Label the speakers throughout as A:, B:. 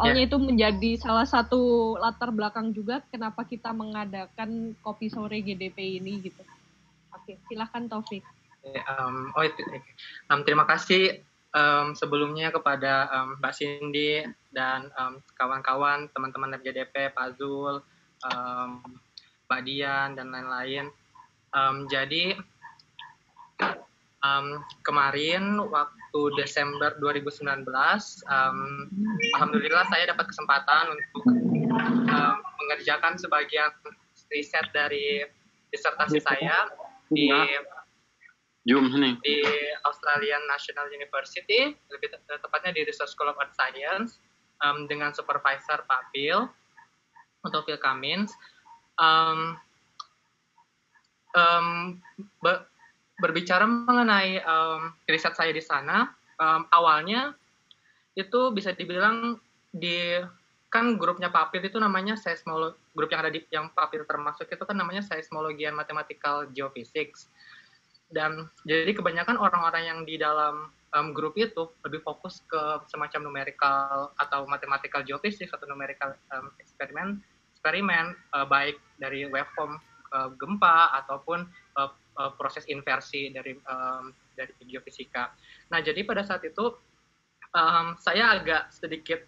A: Soalnya itu menjadi salah satu latar belakang juga kenapa kita mengadakan kopi sore GDP ini gitu. Oke, silakan Taufik.
B: Terima kasih sebelumnya kepada Mbak Cindy dan kawan-kawan, teman-teman FGDP, Pak Zul, Mbak Dian, dan lain-lain. Jadi kemarin waktu Desember 2019, alhamdulillah saya dapat kesempatan untuk mengerjakan sebagian riset dari disertasi saya di Australian National University, lebih tepatnya di Research School of Earth Science, dengan supervisor Pak Phil untuk Phil Cummins. Berbicara mengenai riset saya di sana, awalnya itu bisa dibilang kan grupnya Pak Phil itu namanya grup yang ada di yang Pak Phil termasuk itu kan namanya Seismology and Mathematical Geophysics. Dan jadi kebanyakan orang-orang yang di dalam grup itu lebih fokus ke semacam numerical atau mathematical geophysics atau numerical eksperimen baik dari waveform gempa ataupun proses inversi dari geofisika. Nah, jadi pada saat itu saya agak sedikit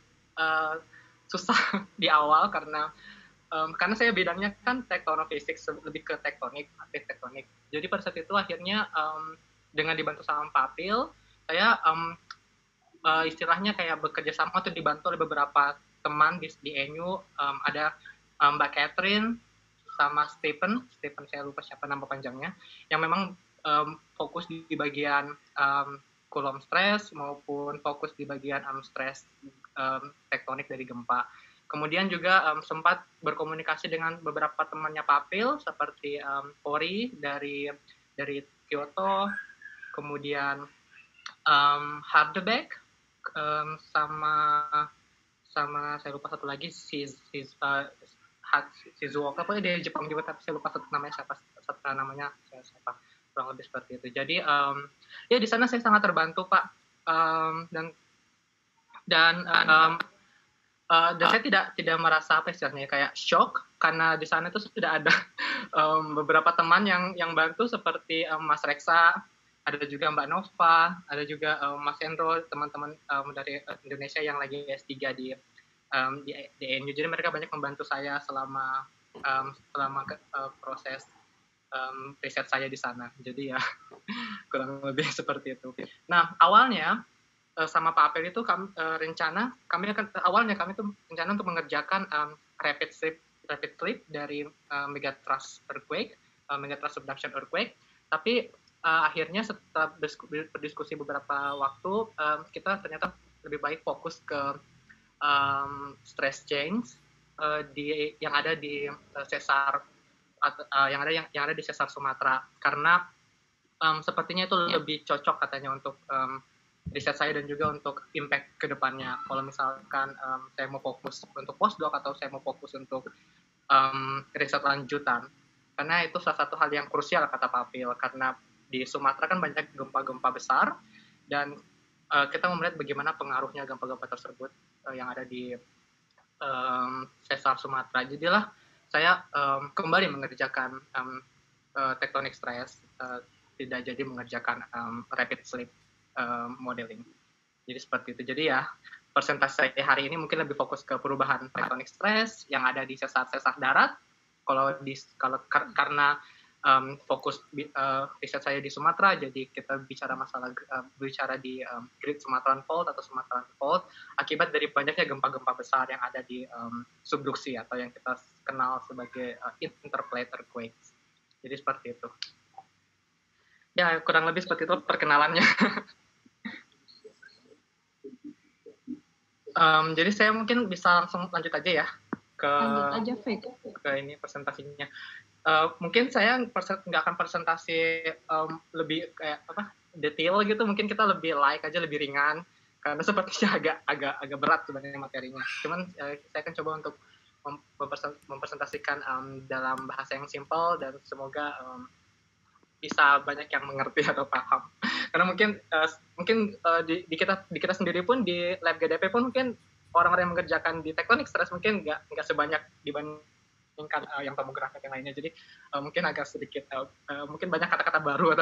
B: susah di awal karena saya bidangnya kan tektonofisik, lebih ke tektonik. Jadi pada saat itu akhirnya dengan dibantu sama Pak Phil, saya istilahnya kayak bekerja sama atau dibantu oleh beberapa teman di ENU, ada Mbak Catherine sama Stephen saya lupa siapa nama panjangnya, yang memang fokus di bagian Coulomb stress maupun fokus di bagian stress tektonik dari gempa. Kemudian juga sempat berkomunikasi dengan beberapa temannya Pak Phil seperti Ori dari Kyoto, kemudian Hardebeck, sama saya lupa satu lagi Shizuoka, pokoknya dari Jepang juga, tapi saya lupa namanya siapa, kurang lebih seperti itu. Jadi ya di sana saya sangat terbantu Pak, dan saya tidak merasa apa istilahnya kayak shock karena di sana itu sudah ada beberapa teman yang bantu seperti Mas Reksa, ada juga Mbak Nova, ada juga Mas Endro, teman-teman dari Indonesia yang lagi S3 di ENU. Jadi mereka banyak membantu saya selama proses riset saya di sana. Jadi ya kurang lebih seperti itu. Nah, awalnya sama Pak Apel itu kami rencana untuk mengerjakan rapid slip dari megatrust earthquake, megatrust subduction earthquake. Tapi akhirnya setelah berdiskusi beberapa waktu, kita ternyata lebih baik fokus ke stress change yang ada di sesar yang ada di sesar Sumatera, karena sepertinya itu lebih cocok katanya untuk riset saya dan juga untuk impact ke depannya. Kalau misalkan saya mau fokus untuk postdoc atau saya mau fokus untuk riset lanjutan, karena itu salah satu hal yang krusial kata Pak Phil, karena di Sumatera kan banyak gempa-gempa besar dan kita mau melihat bagaimana pengaruhnya gempa-gempa tersebut yang ada di sesar Sumatera. Jadilah saya kembali mengerjakan tectonic stress, tidak jadi mengerjakan rapid slip modeling. Jadi seperti itu. Jadi ya persentase saya hari ini mungkin lebih fokus ke perubahan tectonic stress yang ada di sesar-sesar darat. Karena fokus riset saya di Sumatera, jadi kita bicara di Great Sumatran Fault atau Sumatran Fault akibat dari banyaknya gempa-gempa besar yang ada di subduksi atau yang kita kenal sebagai interplate earthquakes. Jadi seperti itu. Ya, kurang lebih seperti itu perkenalannya. Jadi saya mungkin bisa langsung lanjut aja ya ke ini presentasinya. Mungkin saya nggak akan presentasi lebih kayak detail gitu. Mungkin kita lebih aja, lebih ringan karena sepertinya agak berat sebenarnya materinya. Cuman saya akan coba untuk mempresentasikan dalam bahasa yang simpel dan semoga bisa banyak yang mengerti atau paham. Karena mungkin di kita sendiri pun di lab GDP pun mungkin orang-orang yang mengerjakan di tektonik stress mungkin nggak sebanyak dibandingkan yang tomografi yang lainnya. Jadi mungkin agak sedikit mungkin banyak kata-kata baru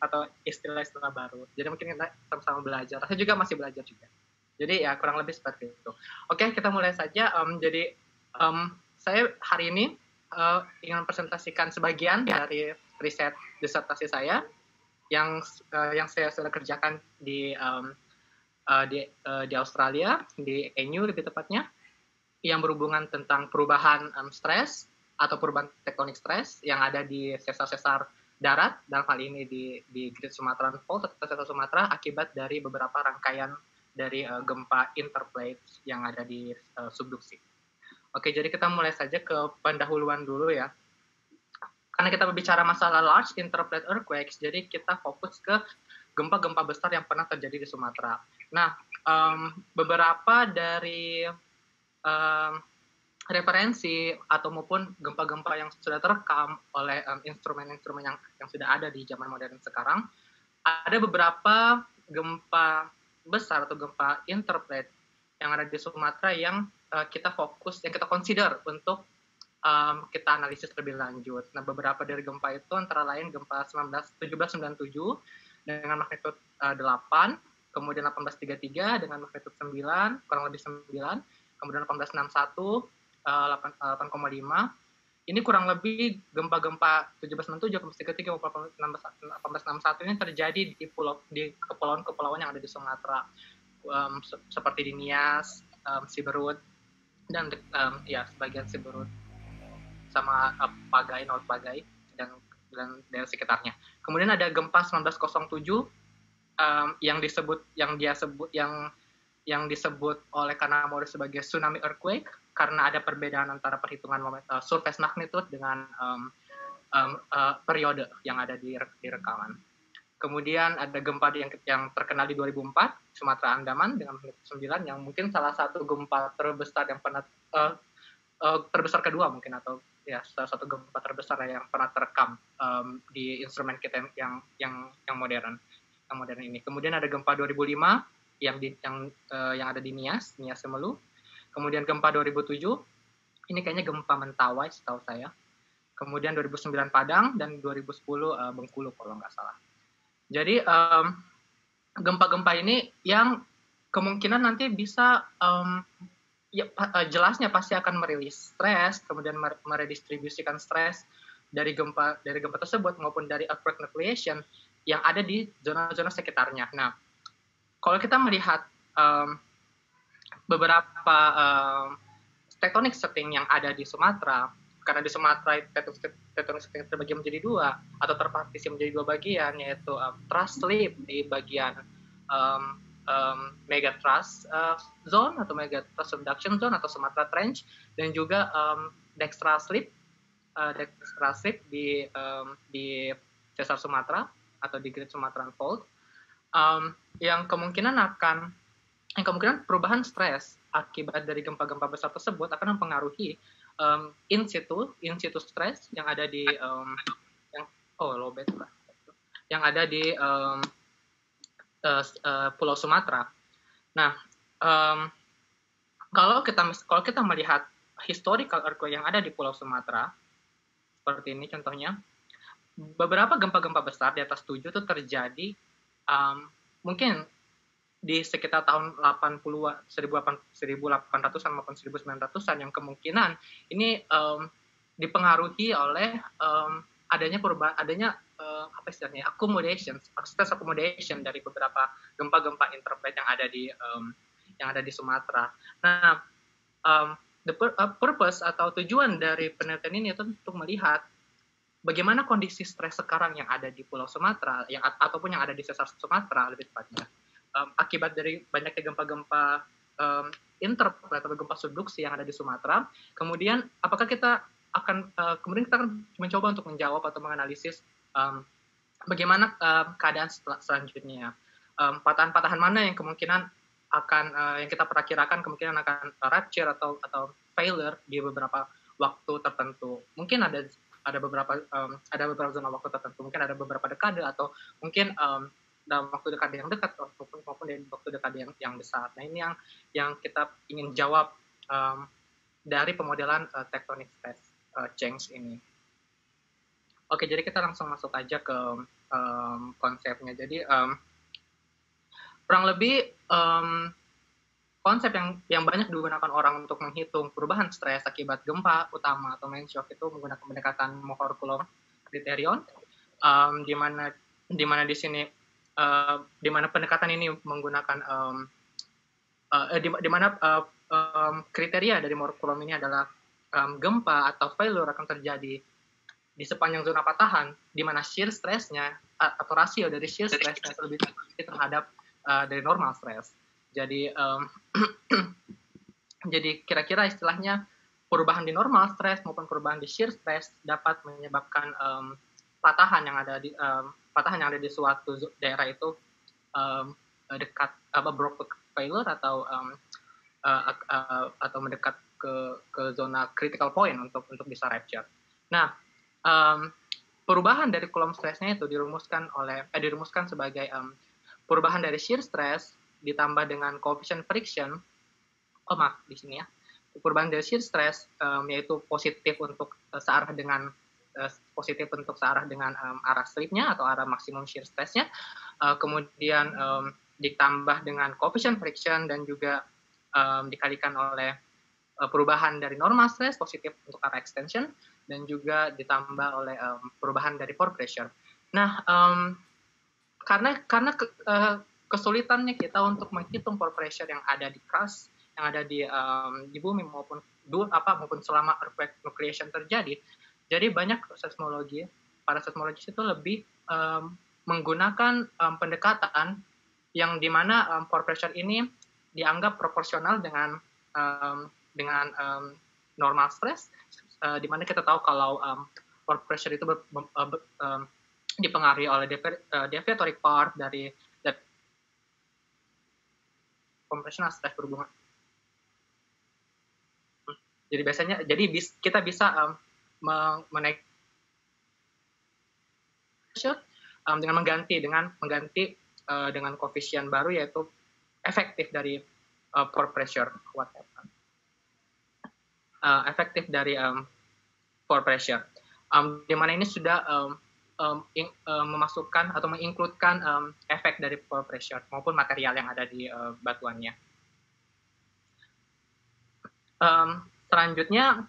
B: atau istilah-istilah baru. Jadi mungkin kita sama-sama belajar. Saya juga masih belajar juga. Jadi ya kurang lebih seperti itu. Oke, kita mulai saja. Jadi saya hari ini ingin presentasikan sebagian dari riset disertasi saya yang saya sudah kerjakan di Australia, di ANU lebih tepatnya, yang berhubungan tentang perubahan stres atau perubahan tektonik stres yang ada di sesar-sesar darat, dalam hal ini di Great Sumatran Fault atau sesar Sumatera akibat dari beberapa rangkaian dari gempa interplate yang ada di subduksi. Oke, jadi kita mulai saja ke pendahuluan dulu ya. Karena kita berbicara masalah large interplate earthquakes, jadi kita fokus ke gempa-gempa besar yang pernah terjadi di Sumatera. Nah, beberapa dari referensi atau maupun gempa-gempa yang sudah terekam oleh instrumen-instrumen yang sudah ada di zaman modern sekarang, ada beberapa gempa besar atau gempa interplate yang ada di Sumatera yang kita fokus, yang kita consider untuk kita analisis lebih lanjut. Nah, beberapa dari gempa itu antara lain gempa 1797 dengan magnitudo 8, kemudian 1833 dengan magnitudo 9, kurang lebih 9, kemudian 1861 8,5. Ini kurang lebih gempa-gempa 1797, 1833, 1861 ini terjadi di kepulauan-kepulauan yang ada di Sumatera, seperti di Nias, Siberut, dan ya sebagian Siberut sama Pagai, North Pagai dan daerah sekitarnya. Kemudian ada gempa 1907 yang disebut oleh Kanamori sebagai tsunami earthquake karena ada perbedaan antara perhitungan surface magnitude dengan periode yang ada di rekaman. Kemudian ada gempa yang terkenal di 2004 Sumatera Andaman dengan magnitudo 9 yang mungkin salah satu gempa terbesar yang pernah terbesar kedua mungkin, atau ya salah satu gempa terbesar yang pernah terekam di instrumen kita yang modern ini. Kemudian ada gempa 2005 yang ada di Nias Semelu. Kemudian gempa 2007 ini kayaknya gempa Mentawai setahu saya. Kemudian 2009 Padang dan 2010 Bengkulu kalau nggak salah. Jadi gempa-gempa ini yang kemungkinan nanti bisa jelasnya pasti akan merilis stres, kemudian meredistribusikan stres dari gempa tersebut maupun dari earthquake nucleation yang ada di zona-zona sekitarnya. Nah, kalau kita melihat beberapa tectonic setting yang ada di Sumatera, karena di Sumatera tectonic setting terbagi menjadi dua atau terpartisi menjadi dua bagian, yaitu thrust slip di bagian megathrust zone atau megathrust subduction zone atau Sumatra Trench, dan juga dextra slip di sesar Sumatera atau di Great Sumatran Fault, yang kemungkinan perubahan stres akibat dari gempa-gempa besar tersebut akan mempengaruhi in situ stres yang ada di yang ada di Pulau Sumatera. Nah, kalau kita melihat historical earthquake yang ada di Pulau Sumatera, seperti ini contohnya, beberapa gempa-gempa besar di atas 7 itu terjadi mungkin di sekitar tahun 1800-an maupun 1900-an, yang kemungkinan ini dipengaruhi oleh adanya stress accommodation dari beberapa gempa-gempa interplate yang ada di Sumatera. Nah, purpose atau tujuan dari penelitian ini itu untuk melihat bagaimana kondisi stres sekarang yang ada di Pulau Sumatera ataupun yang ada di sesar Sumatera lebih tepatnya, akibat dari banyaknya gempa-gempa interplate atau gempa subduksi yang ada di Sumatera. Kemudian apakah kita akan mencoba untuk menjawab atau menganalisis bagaimana keadaan selanjutnya, patahan-patahan mana yang kemungkinan yang kita perkirakan kemungkinan akan rupture atau failure di beberapa waktu tertentu. Mungkin ada beberapa zona waktu tertentu, mungkin ada beberapa dekade, atau mungkin dalam waktu dekat yang dekat maupun di waktu dekat yang besar. Nah ini yang kita ingin jawab dari pemodelan tectonic stress change ini. Oke, jadi kita langsung masuk aja ke konsepnya. Jadi kurang lebih konsep yang banyak digunakan orang untuk menghitung perubahan stres akibat gempa utama atau main shock itu menggunakan pendekatan Mohr-Coulomb criterion, di mana di sini di mana pendekatan ini menggunakan di mana kriteria dari Mohr-Coulomb ini adalah gempa atau failure akan terjadi di sepanjang zona patahan, di mana shear stress-nya atau rasio dari shear stress-nya lebih tinggi terhadap dari normal stress. Jadi jadi kira-kira istilahnya perubahan di normal stress maupun perubahan di shear stress dapat menyebabkan patahan yang ada di suatu daerah itu dekat broke failure atau mendekat ke zona critical point untuk bisa rupture. Nah, perubahan dari Coulomb stress-nya itu dirumuskan sebagai perubahan dari shear stress ditambah dengan coefficient friction. Di sini ya. Perubahan dari shear stress yaitu positif untuk searah dengan arah slipnya atau arah maksimum shear stress-nya. Kemudian ditambah dengan coefficient friction dan juga dikalikan oleh perubahan dari normal stress positif untuk arah extension dan juga ditambah oleh perubahan dari pore pressure. Nah, karena kesulitannya kita untuk menghitung pore pressure yang ada di crust, yang ada di bumi maupun selama earthquake nucleation terjadi, jadi banyak para seismologis itu lebih menggunakan pendekatan yang dimana pore pressure ini dianggap proporsional dengan normal stress, di mana kita tahu kalau pore pressure itu dipengaruhi oleh deviatoric part dari compressional stress berhubungan. Jadi kita bisa menaik pressure dengan mengganti dengan koefisien baru yaitu efektif dari pore pressure efektif dari pore pressure, di mana ini sudah memasukkan atau mengincludekan efek dari pore pressure maupun material yang ada di batuannya. Selanjutnya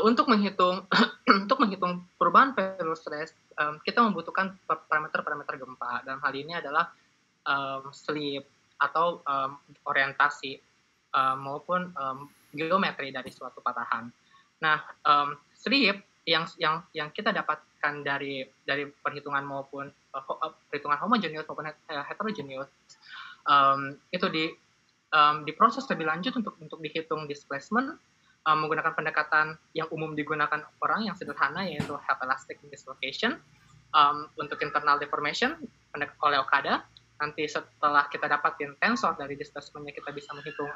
B: untuk menghitung perubahan failure stress, kita membutuhkan parameter gempa. Dalam hal ini adalah slip atau orientasi maupun geometri dari suatu patahan. Nah, slip yang kita dapatkan dari perhitungan maupun perhitungan homogeneous maupun heterogeneous itu diproses lebih lanjut untuk dihitung displacement menggunakan pendekatan yang umum digunakan orang yang sederhana yaitu half elastic dislocation untuk internal deformation oleh Okada. Nanti setelah kita dapatin tensor dari displacement-nya kita bisa menghitung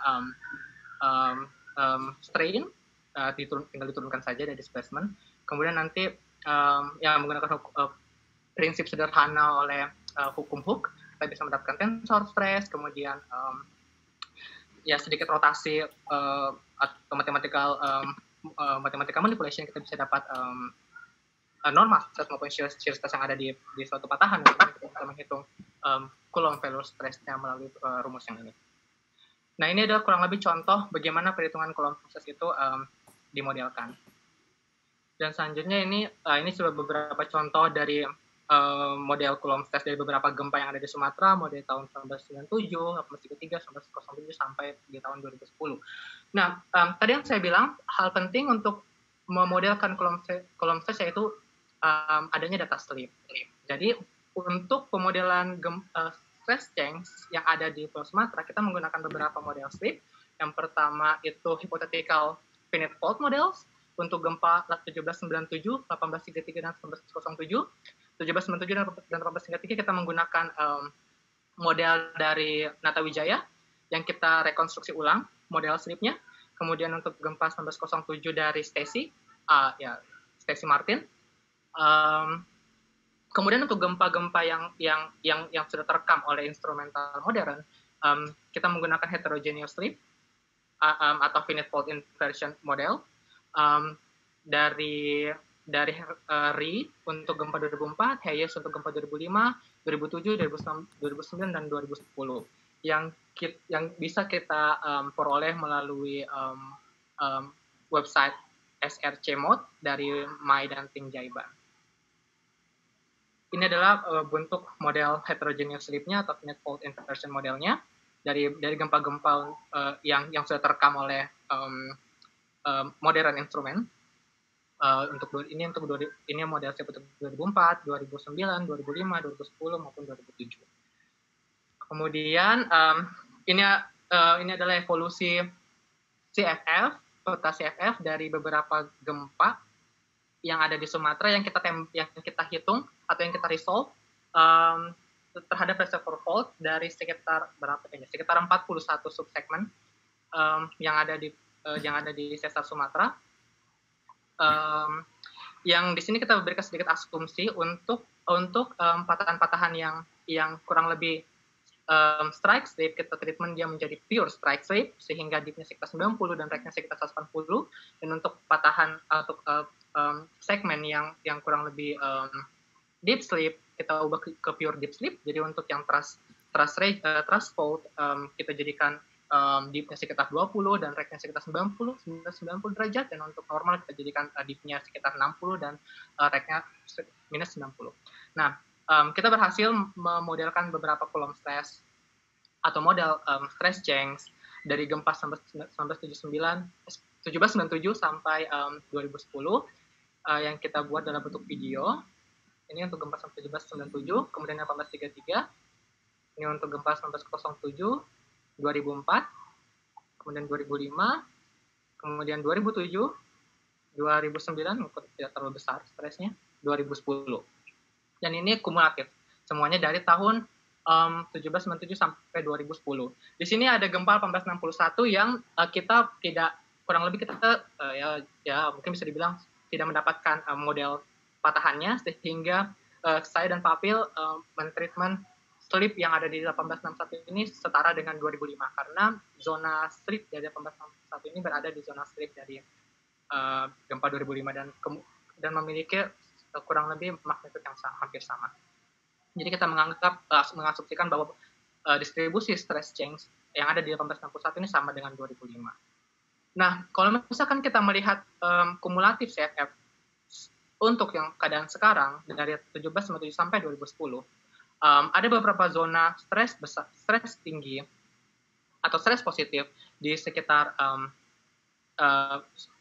B: strain, tinggal diturunkan saja dari displacement. Kemudian nanti yang menggunakan prinsip sederhana oleh hukum Hooke, kita bisa mendapatkan tensor stress, kemudian sedikit rotasi atau mathematical manipulation, kita bisa dapat normal stress maupun shear stress yang ada di suatu patahan. Kita bisa menghitung Coulomb failure stress-nya melalui rumus yang ini. Nah, ini adalah kurang lebih contoh bagaimana perhitungan Coulomb stress itu dimodelkan. Dan selanjutnya ini sudah beberapa contoh dari model Coulomb stress dari beberapa gempa yang ada di Sumatera, model tahun 1997, 1833, 1907 sampai di tahun 2010. Nah, tadi yang saya bilang hal penting untuk memodelkan Coulomb stress yaitu adanya data slip. Jadi untuk pemodelan stress change yang ada di Pulau Sumatera, kita menggunakan beberapa model slip. Yang pertama itu hypothetical finite fault models untuk gempa 1797, 1833 dan 1907. 1797 dan 1833 kita menggunakan model dari Nata Wijaya yang kita rekonstruksi ulang model slipnya. Kemudian untuk gempa 1907 dari Stacy Martin. Um, Kemudian untuk gempa-gempa yang sudah terekam oleh instrumental modern, kita menggunakan heterogeneous slip atau finite fault inversion model dari RI untuk gempa 2004, Hayes untuk gempa 2005, 2007, 2009 dan 2010 yang bisa kita peroleh melalui website SRC Mode dari Mai dan Tim Jaiban. Ini adalah bentuk model heterogeneous slip-nya atau finite fault inversion modelnya dari gempa-gempa yang sudah terekam oleh modern instrumen. Ini model slip untuk 2004, 2009, 2005, 2010 maupun 2007. Kemudian ini adalah evolusi CFF, peta CFF dari beberapa gempa yang ada di Sumatera yang kita hitung atau yang kita resolve terhadap reservoir fault dari sekitar 41 subsegmen yang ada di sesar Sumatera. Yang di sini kita berikan sedikit asumsi untuk patahan-patahan yang kurang lebih strike slip, kita treatment dia menjadi pure strike slip sehingga deepnya sekitar 90 dan reknya sekitar 180, dan untuk patahan atau segmen yang kurang lebih deep slip kita ubah ke pure deep slip. Jadi untuk yang trust fault kita jadikan deepnya sekitar 20 dan reknya sekitar 90 derajat, dan untuk normal kita jadikan deepnya sekitar 60 dan reknya minus 90. Nah, kita berhasil memodelkan beberapa kolom stress atau model stress change dari gempa 1797 sampai 2010 yang kita buat dalam bentuk video. Ini untuk gempa 1797, kemudian 1833. Ini untuk gempa 1907, 2004, kemudian 2005, kemudian 2007, 2009, tidak terlalu besar stresnya, 2010. Dan ini kumulatif, semuanya dari tahun 1797 sampai 2010. Di sini ada gempa 1861 yang kita tidak, kurang lebih kita ya mungkin bisa dibilang tidak mendapatkan model patahannya, sehingga saya dan Pak Apil mentreatment slip yang ada di 1861 ini setara dengan 2005, karena zona slip dari 1861 ini berada di zona slip dari gempa 2005 dan memiliki kurang lebih magnitudo yang hampir sama. Jadi kita mengasumsikan bahwa distribusi stress change yang ada di 1861 ini sama dengan 2005. Nah, kalau misalkan kita melihat kumulatif CFF untuk yang keadaan sekarang dari 1797 sampai 2010, ada beberapa zona stres tinggi atau stres positif di sekitar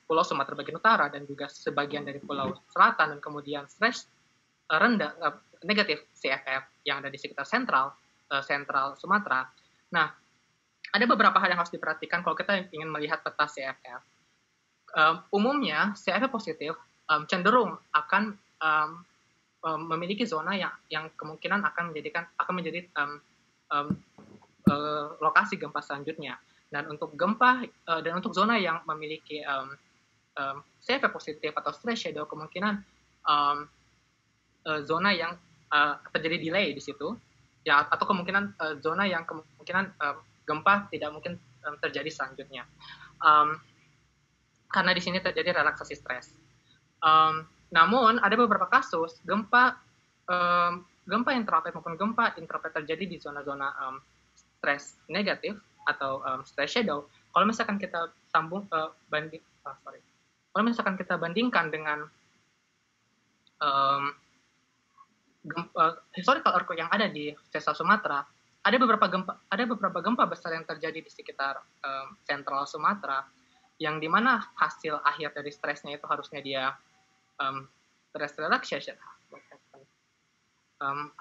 B: Pulau Sumatera bagian utara dan juga sebagian dari Pulau Selatan, dan kemudian stres rendah negatif CFF yang ada di sekitar sentral Sumatera. Nah, ada beberapa hal yang harus diperhatikan kalau kita ingin melihat peta CFF. Umumnya CFF positif cenderung akan memiliki zona yang kemungkinan akan menjadi lokasi gempa selanjutnya. Dan untuk zona yang memiliki CFF positif atau stress shadow, kemungkinan zona yang terjadi delay di situ, ya, atau kemungkinan zona yang kemungkinan gempa tidak mungkin terjadi selanjutnya, karena di sini terjadi relaksasi stres. Namun ada beberapa kasus gempa intraplate maupun gempa intraplate terjadi di zona-zona stres negatif atau stress shadow. Kalau misalkan kita bandingkan dengan historical earthquake yang ada di sesar Sumatera, ada beberapa gempa besar yang terjadi di sekitar sentral Sumatera, yang dimana hasil akhir dari stresnya itu harusnya dia stress relaxation,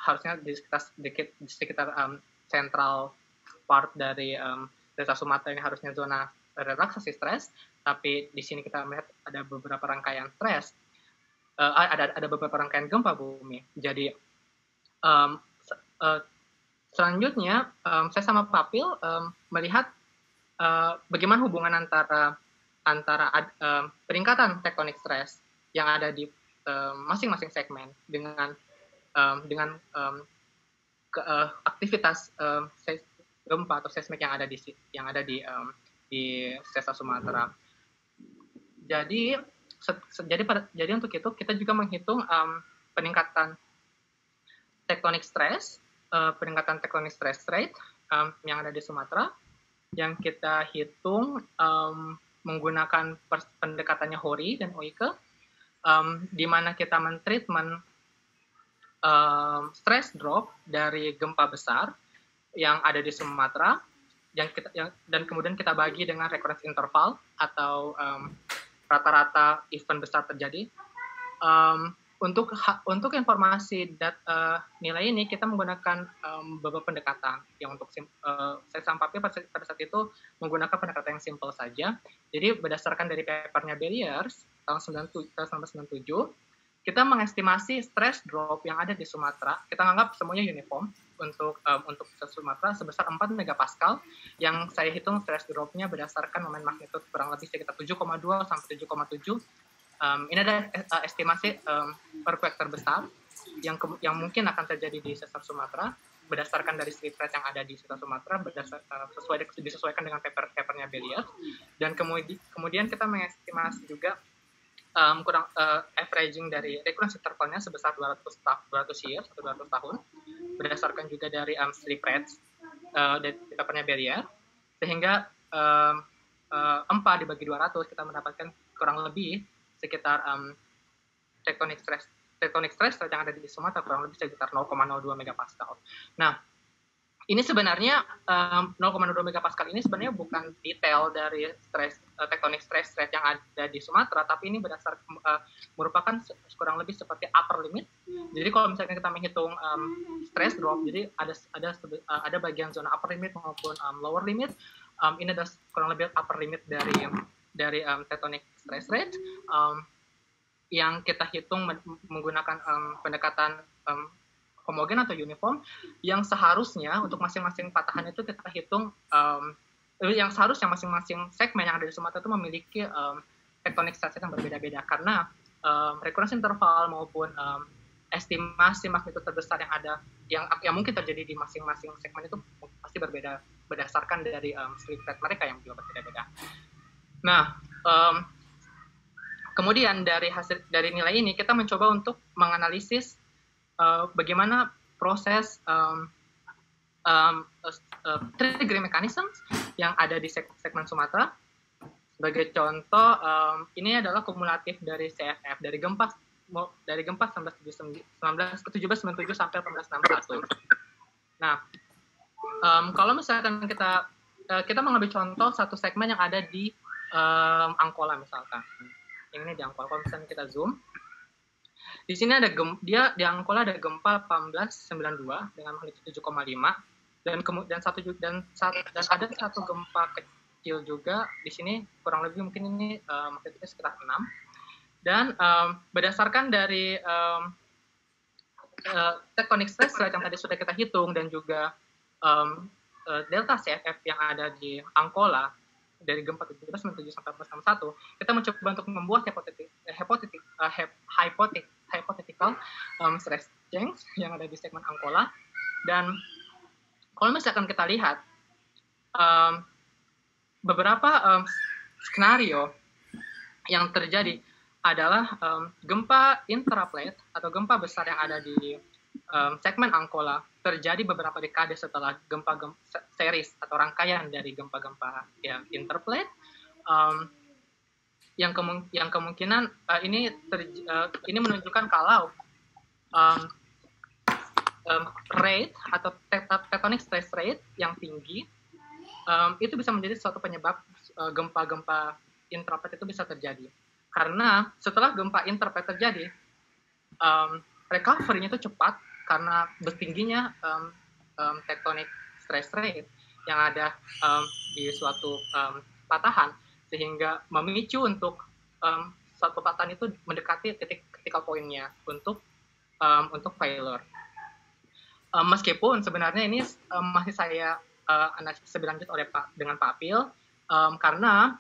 B: harusnya di sekitar central part dari sesar Sumatera ini harusnya zona relaksasi stres, tapi di sini kita melihat ada beberapa rangkaian stres. Ada beberapa rangkaian gempa bumi. Jadi selanjutnya saya sama Papil melihat bagaimana hubungan antara peningkatan tektonik stres yang ada di masing-masing segmen dengan aktivitas gempa atau seismik yang ada di sesar Sumatera. Jadi untuk itu kita juga menghitung peningkatan tectonic stress, peningkatan tectonic stress rate yang ada di Sumatera, yang kita hitung menggunakan pendekatannya Hori dan Oike, di mana kita mentreatment stress drop dari gempa besar yang ada di Sumatera, dan kemudian kita bagi dengan recurrence interval atau rata-rata event besar terjadi. Untuk informasi nilai ini kita menggunakan beberapa pendekatan. Yang untuk saya sampaikan pada saat itu menggunakan pendekatan yang simple saja. Jadi berdasarkan dari papernya Barriers tahun 1997, kita mengestimasi stress drop yang ada di Sumatera. Kita anggap semuanya uniform untuk Sumatera sebesar 4 megapascal, yang saya hitung stress dropnya berdasarkan momen magnitude kurang lebih sekitar 7,2 sampai 7,7. Ini ada estimasi earthquake terbesar yang mungkin akan terjadi di sesar Sumatera berdasarkan dari street rate yang ada di sesar Sumatera, disesuaikan dengan papernya Barriers. Dan kemudian kita mengestimasi juga averaging dari recurrence intervalnya sebesar 200 years atau 200 tahun, berdasarkan juga dari street rates dari papernya Barriers, sehingga 4 dibagi 200 kita mendapatkan kurang lebih sekitar tectonic stress yang ada di Sumatera kurang lebih sekitar 0,02 megapascal. Nah, ini sebenarnya 0,02 megapascal ini sebenarnya bukan detail dari tectonic stress rate yang ada di Sumatera, tapi ini merupakan kurang lebih seperti upper limit. Jadi kalau misalnya kita menghitung stress drop, jadi ada bagian zona upper limit maupun lower limit. Ini ada kurang lebih upper limit dari tectonic stress rate yang kita hitung menggunakan pendekatan homogen atau uniform, yang seharusnya untuk masing-masing patahan itu kita hitung yang seharusnya masing-masing segmen yang ada di Sumatera itu memiliki tectonic stress rate yang berbeda-beda, karena recurrence interval maupun estimasi magnitudo terbesar yang ada yang mungkin terjadi di masing-masing segmen itu pasti berbeda berdasarkan dari street rate mereka yang juga berbeda-beda. Nah, kemudian dari nilai ini kita mencoba untuk menganalisis bagaimana proses triggering mechanisms yang ada di segmen Sumatera. Sebagai contoh, ini adalah kumulatif dari CFF, dari gempa 1797 sampai 1861. Nah, kalau misalkan kita mengambil contoh satu segmen yang ada di Angkola misalkan. Yang ini di Angkola, kalau misalnya kita zoom, di sini ada di Angkola ada gempa 1892 dengan magnitudo 7,5, dan ada satu gempa kecil juga di sini kurang lebih mungkin ini magnitudo sekitar 6. Dan berdasarkan dari tectonic stress rate yang tadi sudah kita hitung dan juga delta CFF yang ada di Angkola dari gempa 1797 sampai 1861, kita mencoba untuk membuat hypothetical stress change yang ada di segmen Angkola. Dan kalau misalkan kita lihat beberapa skenario yang terjadi adalah gempa intraplate atau gempa besar yang ada di segmen Angkola terjadi beberapa dekade setelah gempa series atau rangkaian dari gempa-gempa yang interplate, yang kemungkinan ini menunjukkan kalau rate atau tectonic stress rate yang tinggi itu bisa menjadi suatu penyebab gempa-gempa intraplate itu bisa terjadi. Karena setelah gempa interplate terjadi, recovery-nya itu cepat karena bertingginya tectonic stress rate yang ada di suatu patahan, sehingga memicu untuk suatu patahan itu mendekati titik critical point-nya untuk failure. Meskipun sebenarnya ini masih saya analisis lebih lanjut dengan Pak Apil, karena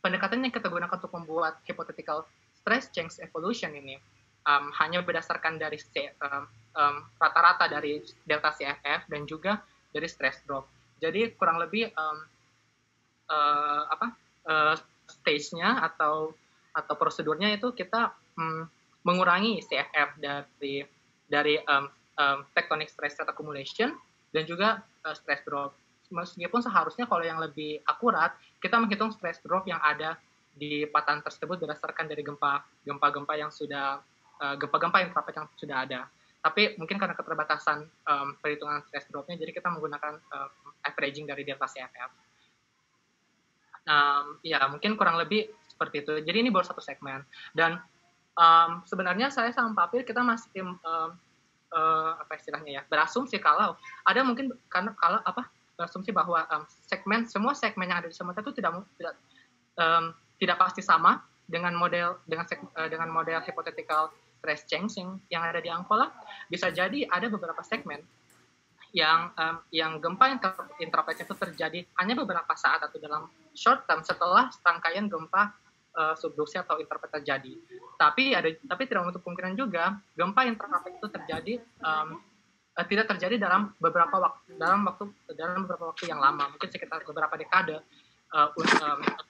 B: pendekatan yang kita gunakan untuk membuat hypothetical stress change evolution ini hanya berdasarkan dari rata-rata dari delta CFF dan juga dari stress drop. Jadi kurang lebih stage-nya atau prosedurnya itu kita mengurangi CFF dari tectonic stress rate accumulation dan juga stress drop. Meskipun seharusnya kalau yang lebih akurat kita menghitung stress drop yang ada di patahan tersebut berdasarkan dari gempa-gempa yang sudah gempa-gempa intraplet yang sudah ada. Tapi mungkin karena keterbatasan perhitungan stress dropnya, jadi kita menggunakan averaging dari delta CFF. Ya mungkin kurang lebih seperti itu. Jadi ini baru satu segmen. Dan sebenarnya saya sama Pak Pil kita masih apa istilahnya ya, berasumsi kalau ada mungkin karena kalau berasumsi bahwa semua segmen yang ada di Sumatera itu tidak pasti sama dengan model hypothetical stress change yang ada di Angola. Bisa jadi ada beberapa segmen yang gempa intrapletnya itu terjadi hanya beberapa saat atau dalam short term setelah rangkaian gempa subduksi atau intraplet terjadi. Tapi tidak menutup kemungkinan juga gempa intraplet itu terjadi tidak terjadi dalam beberapa waktu yang lama, mungkin sekitar beberapa dekade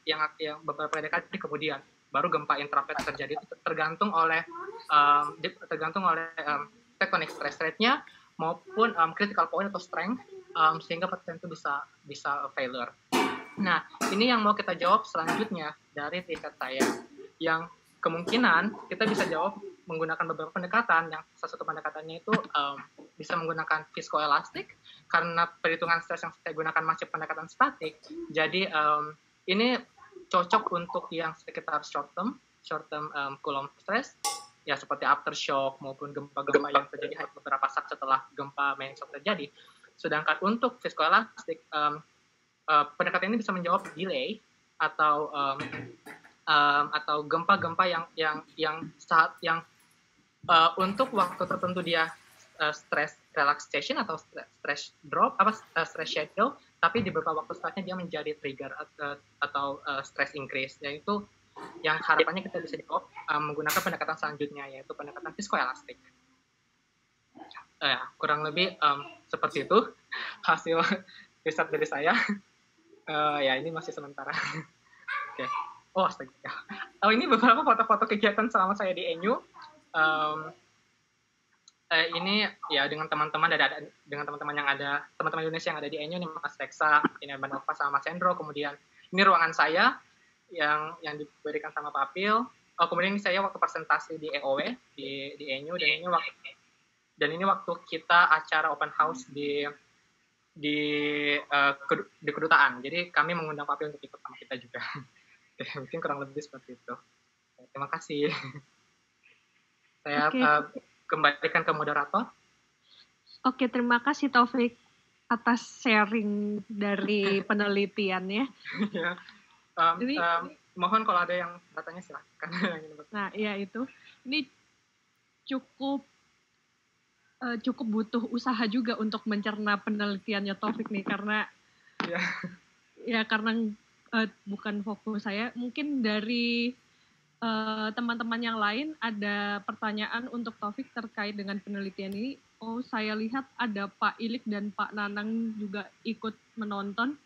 B: yang beberapa dekade kemudian baru gempa intraplet terjadi. Itu tergantung oleh tectonic stress rate-nya maupun critical point atau strength sehingga patahan itu bisa failure. Nah, ini yang mau kita jawab selanjutnya dari riset saya, yang kemungkinan kita bisa jawab menggunakan beberapa pendekatan. Yang salah satu pendekatannya itu bisa menggunakan viscoelastic, karena perhitungan stres yang saya gunakan masih pendekatan statik. Jadi ini cocok untuk yang sekitar short term Coulomb stress, ya seperti aftershock maupun gempa-gempa yang terjadi beberapa saat setelah gempa main shock terjadi. Sedangkan untuk viscoelastic, pendekatan ini bisa menjawab delay atau gempa-gempa yang untuk waktu tertentu dia stress relaxation atau stress drop stress shadow, tapi di beberapa waktu setelahnya dia menjadi trigger atau stress increase, yaitu yang harapannya kita bisa jawab menggunakan pendekatan selanjutnya, yaitu pendekatan viscoelastic. Kurang lebih seperti itu hasil riset dari saya. Ya ini masih sementara. Oke. Oh astaga. Ini beberapa foto-foto kegiatan selama saya di ENU. Ini ya dengan teman-teman yang ada, teman-teman Indonesia yang ada di ENU, ini Mas Reksa, ini Banova sama Mas Hendro. Kemudian ini ruangan saya yang diberikan sama Pak Apil. Kemudian ini saya waktu presentasi di EOW di ENU, dan ini waktu kita acara open house di kedutaan. Jadi kami mengundang Pak Apil untuk ikut sama kita juga. Mungkin kurang lebih seperti itu. Terima kasih. Saya kembalikan ke moderator.
A: Oke, terima kasih Taufik atas sharing dari penelitiannya.
B: Ya. Mohon kalau ada yang bertanya silakan.
A: Nah, ya itu. Ini cukup butuh usaha juga untuk mencerna penelitiannya Taufik nih, karena karena bukan fokus saya. Mungkin dari teman-teman yang lain ada pertanyaan untuk Taufik terkait dengan penelitian ini. Saya lihat ada Pak Ilik dan Pak Nanang juga ikut menonton.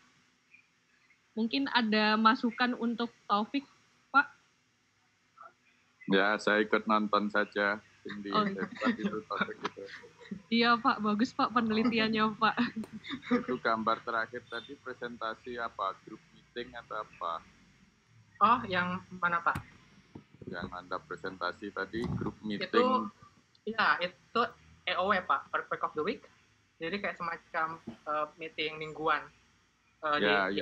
A: Mungkin ada masukan untuk Taufik, Pak?
C: Ya, saya ikut nonton saja. Itu Taufik itu.
A: Iya Pak, bagus Pak penelitiannya Pak.
C: Itu gambar terakhir tadi presentasi apa? Grup meeting atau apa?
B: Oh, yang mana Pak?
C: Yang Anda presentasi tadi grup meeting.
B: Itu EOW Pak, Perk of the Week. Jadi kayak semacam meeting mingguan.
C: Yang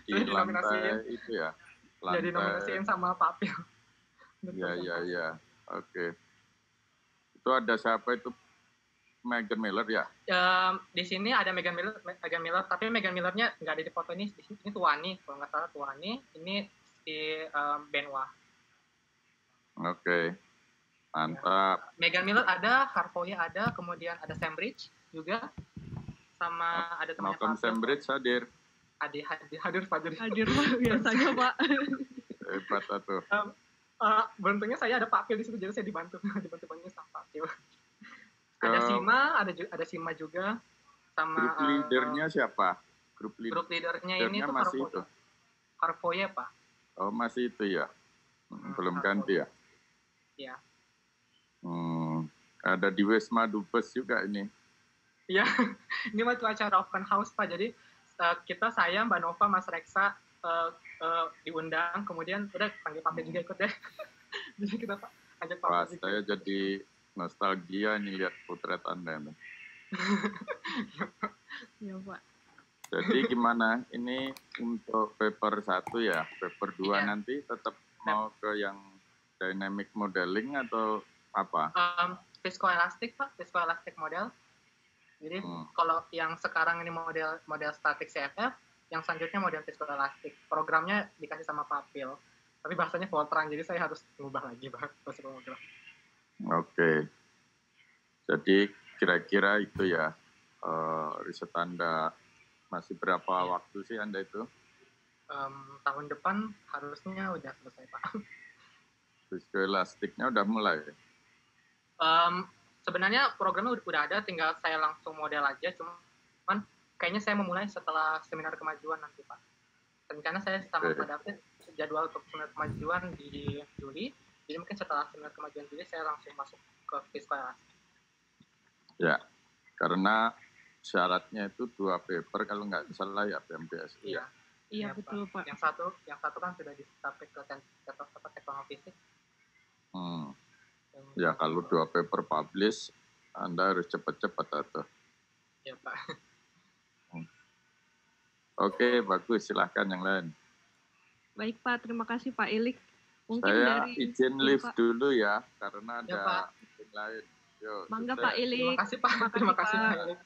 C: di lantai itu ya.
B: Jadi nominasiin sama Pak Apil.
C: Ya. Oke. Itu ada siapa itu? Megan Miller ya?
B: Di sini ada Megan Miller, tapi Megan Millernya nggak ada di foto ini. Di sini Tuani, kalau nggak salah Tuani. Ini si Benoit.
C: Oke. Mantap.
B: Megan Miller ada, Harvoya ada, kemudian ada Sambridge juga, sama ada temannya
C: Malcolm Sambridge hadir.
B: Hadir Pak.
A: Hadir Pak, biasanya Pak.
C: Hebat tuh.
B: beruntungnya saya ada Pak Pil di situ, jadi saya dibantu bantuin sama Pak Pil. Ada Sima juga sama.
C: Grup leadernya siapa? Grup
B: leadernya ini tuh
C: masih itu.
B: Harfoye, Pak.
C: Oh, masih itu ya. Belum ganti ya?
B: Iya.
C: Ada di Wisma Dubes juga ini.
B: Iya, ini waktu acara open house, Pak. Jadi saya, Mbak Nova, Mas Reksa diundang, kemudian udah panggil Pak juga ikut deh. Jadi kita ajak Pak.
C: Wah, saya jadi nostalgia nih lihat potret Anda.
A: Iya, Pak.
C: Jadi gimana? Ini untuk paper 1 ya, paper 2 nanti tetap mau ke yang dynamic modeling atau apa?
B: Viscoelastic, Pak, viscoelastic model. Jadi kalau yang sekarang ini model static CFF, yang selanjutnya model viscoelastic. Programnya dikasih sama Pak Pil. Tapi bahasanya Fortran, jadi saya harus mengubah lagi bahasa program.
C: Oke. Jadi kira-kira itu ya riset Anda. Masih berapa waktu sih Anda itu?
B: Tahun depan harusnya udah selesai, Pak.
C: Viscoelastiknya udah mulai?
B: Sebenarnya programnya udah ada, tinggal saya langsung model aja. Cuman kayaknya saya memulai setelah seminar kemajuan nanti, Pak. Rencana saya sama Pak David jadwal untuk seminar kemajuan di Juli. Jadi mungkin setelah seminar kemajuan Juli saya langsung masuk ke viscoelastik.
C: Ya, karena syaratnya itu 2 paper kalau nggak salah ya PMDS.
A: Iya, iya betul, Pak.
B: Yang satu kan sudah disampaikan ke teknologi fisik.
C: Ya kalau 2 paper publish, Anda harus cepat-cepat atau.
B: Iya, Pak.
C: Oke, bagus. Silahkan yang lain.
A: Baik, Pak. Terima kasih, Pak Ilik. Mungkin
C: saya
A: dari
C: izin live dulu ya, karena ada
B: yang
C: lain. Yo,
A: Mangga Pak Ilik.
B: Terima kasih Pak. Terima kasih Pak Ilik.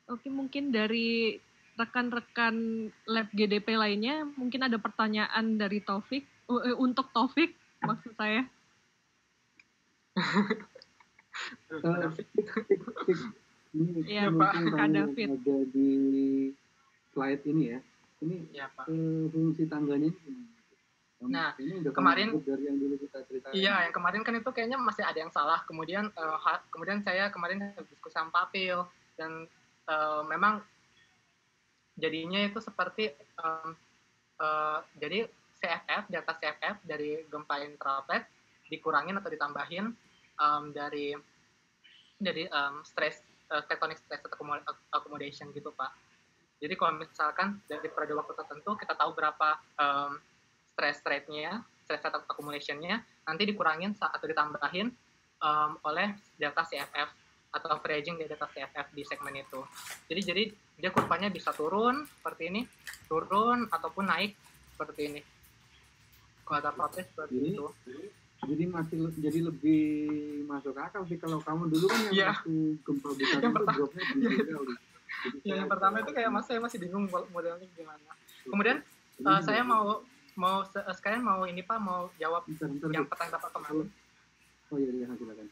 A: Oke, mungkin dari rekan-rekan lab GDP lainnya, mungkin ada pertanyaan dari Taufik, untuk Taufik maksud saya.
D: Ini Kak David ada di slide ini ya. Ini
B: ya, Pak.
D: Fungsi tangganya ini.
B: Nah,
D: ini udah
B: kemarin
D: dari yang dulu kita ceritakan.
B: Iya, yang kemarin kan itu kayaknya masih ada yang salah. Kemudian saya kemarin diskusi sama Pak Pil, dan memang jadinya itu seperti jadi data CFF dari gempa intraplet dikurangin atau ditambahin dari tectonic stress accommodation gitu, Pak. Jadi kalau misalkan dari periode waktu tertentu kita tahu berapa stress rate-nya, stress rate accumulation-nya, nanti dikurangin atau ditambahin oleh delta CFF atau averaging dari data CFF di segmen itu. Jadi dia kurvanya bisa turun seperti ini, turun ataupun naik seperti ini. Kalau ada apa-apa seperti itu.
D: Jadi lebih masuk akal sih kalau kamu dulu kan yang waktu gempa besar itu dropnya
B: yang pertama itu kayak saya masih bingung modelnya gimana. Kemudian saya mau sekalian mau ini Pak, mau jawab yang pertanyaan Bapak kemarin.
D: Oh iya, silakan.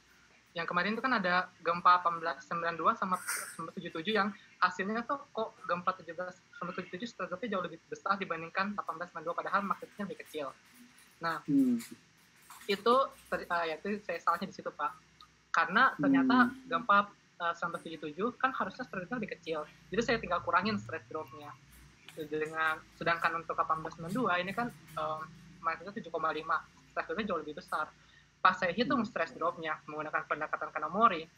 B: Yang kemarin itu kan ada gempa 1892 sama 77 yang hasilnya tuh kok gempa 1777 stratosfernya jauh lebih besar dibandingkan 1892, padahal magnitudonya lebih kecil. Nah, itu saya salahnya di situ, Pak. Karena ternyata gempa 1977 kan harusnya stratosfernya lebih kecil. Jadi saya tinggal kurangin stress drop-nya. Sedangkan untuk 1892 ini kan magnitudo 7,5, stress drop-nya jauh lebih besar. Pas saya hitung stress drop-nya menggunakan pendekatan Kanamori,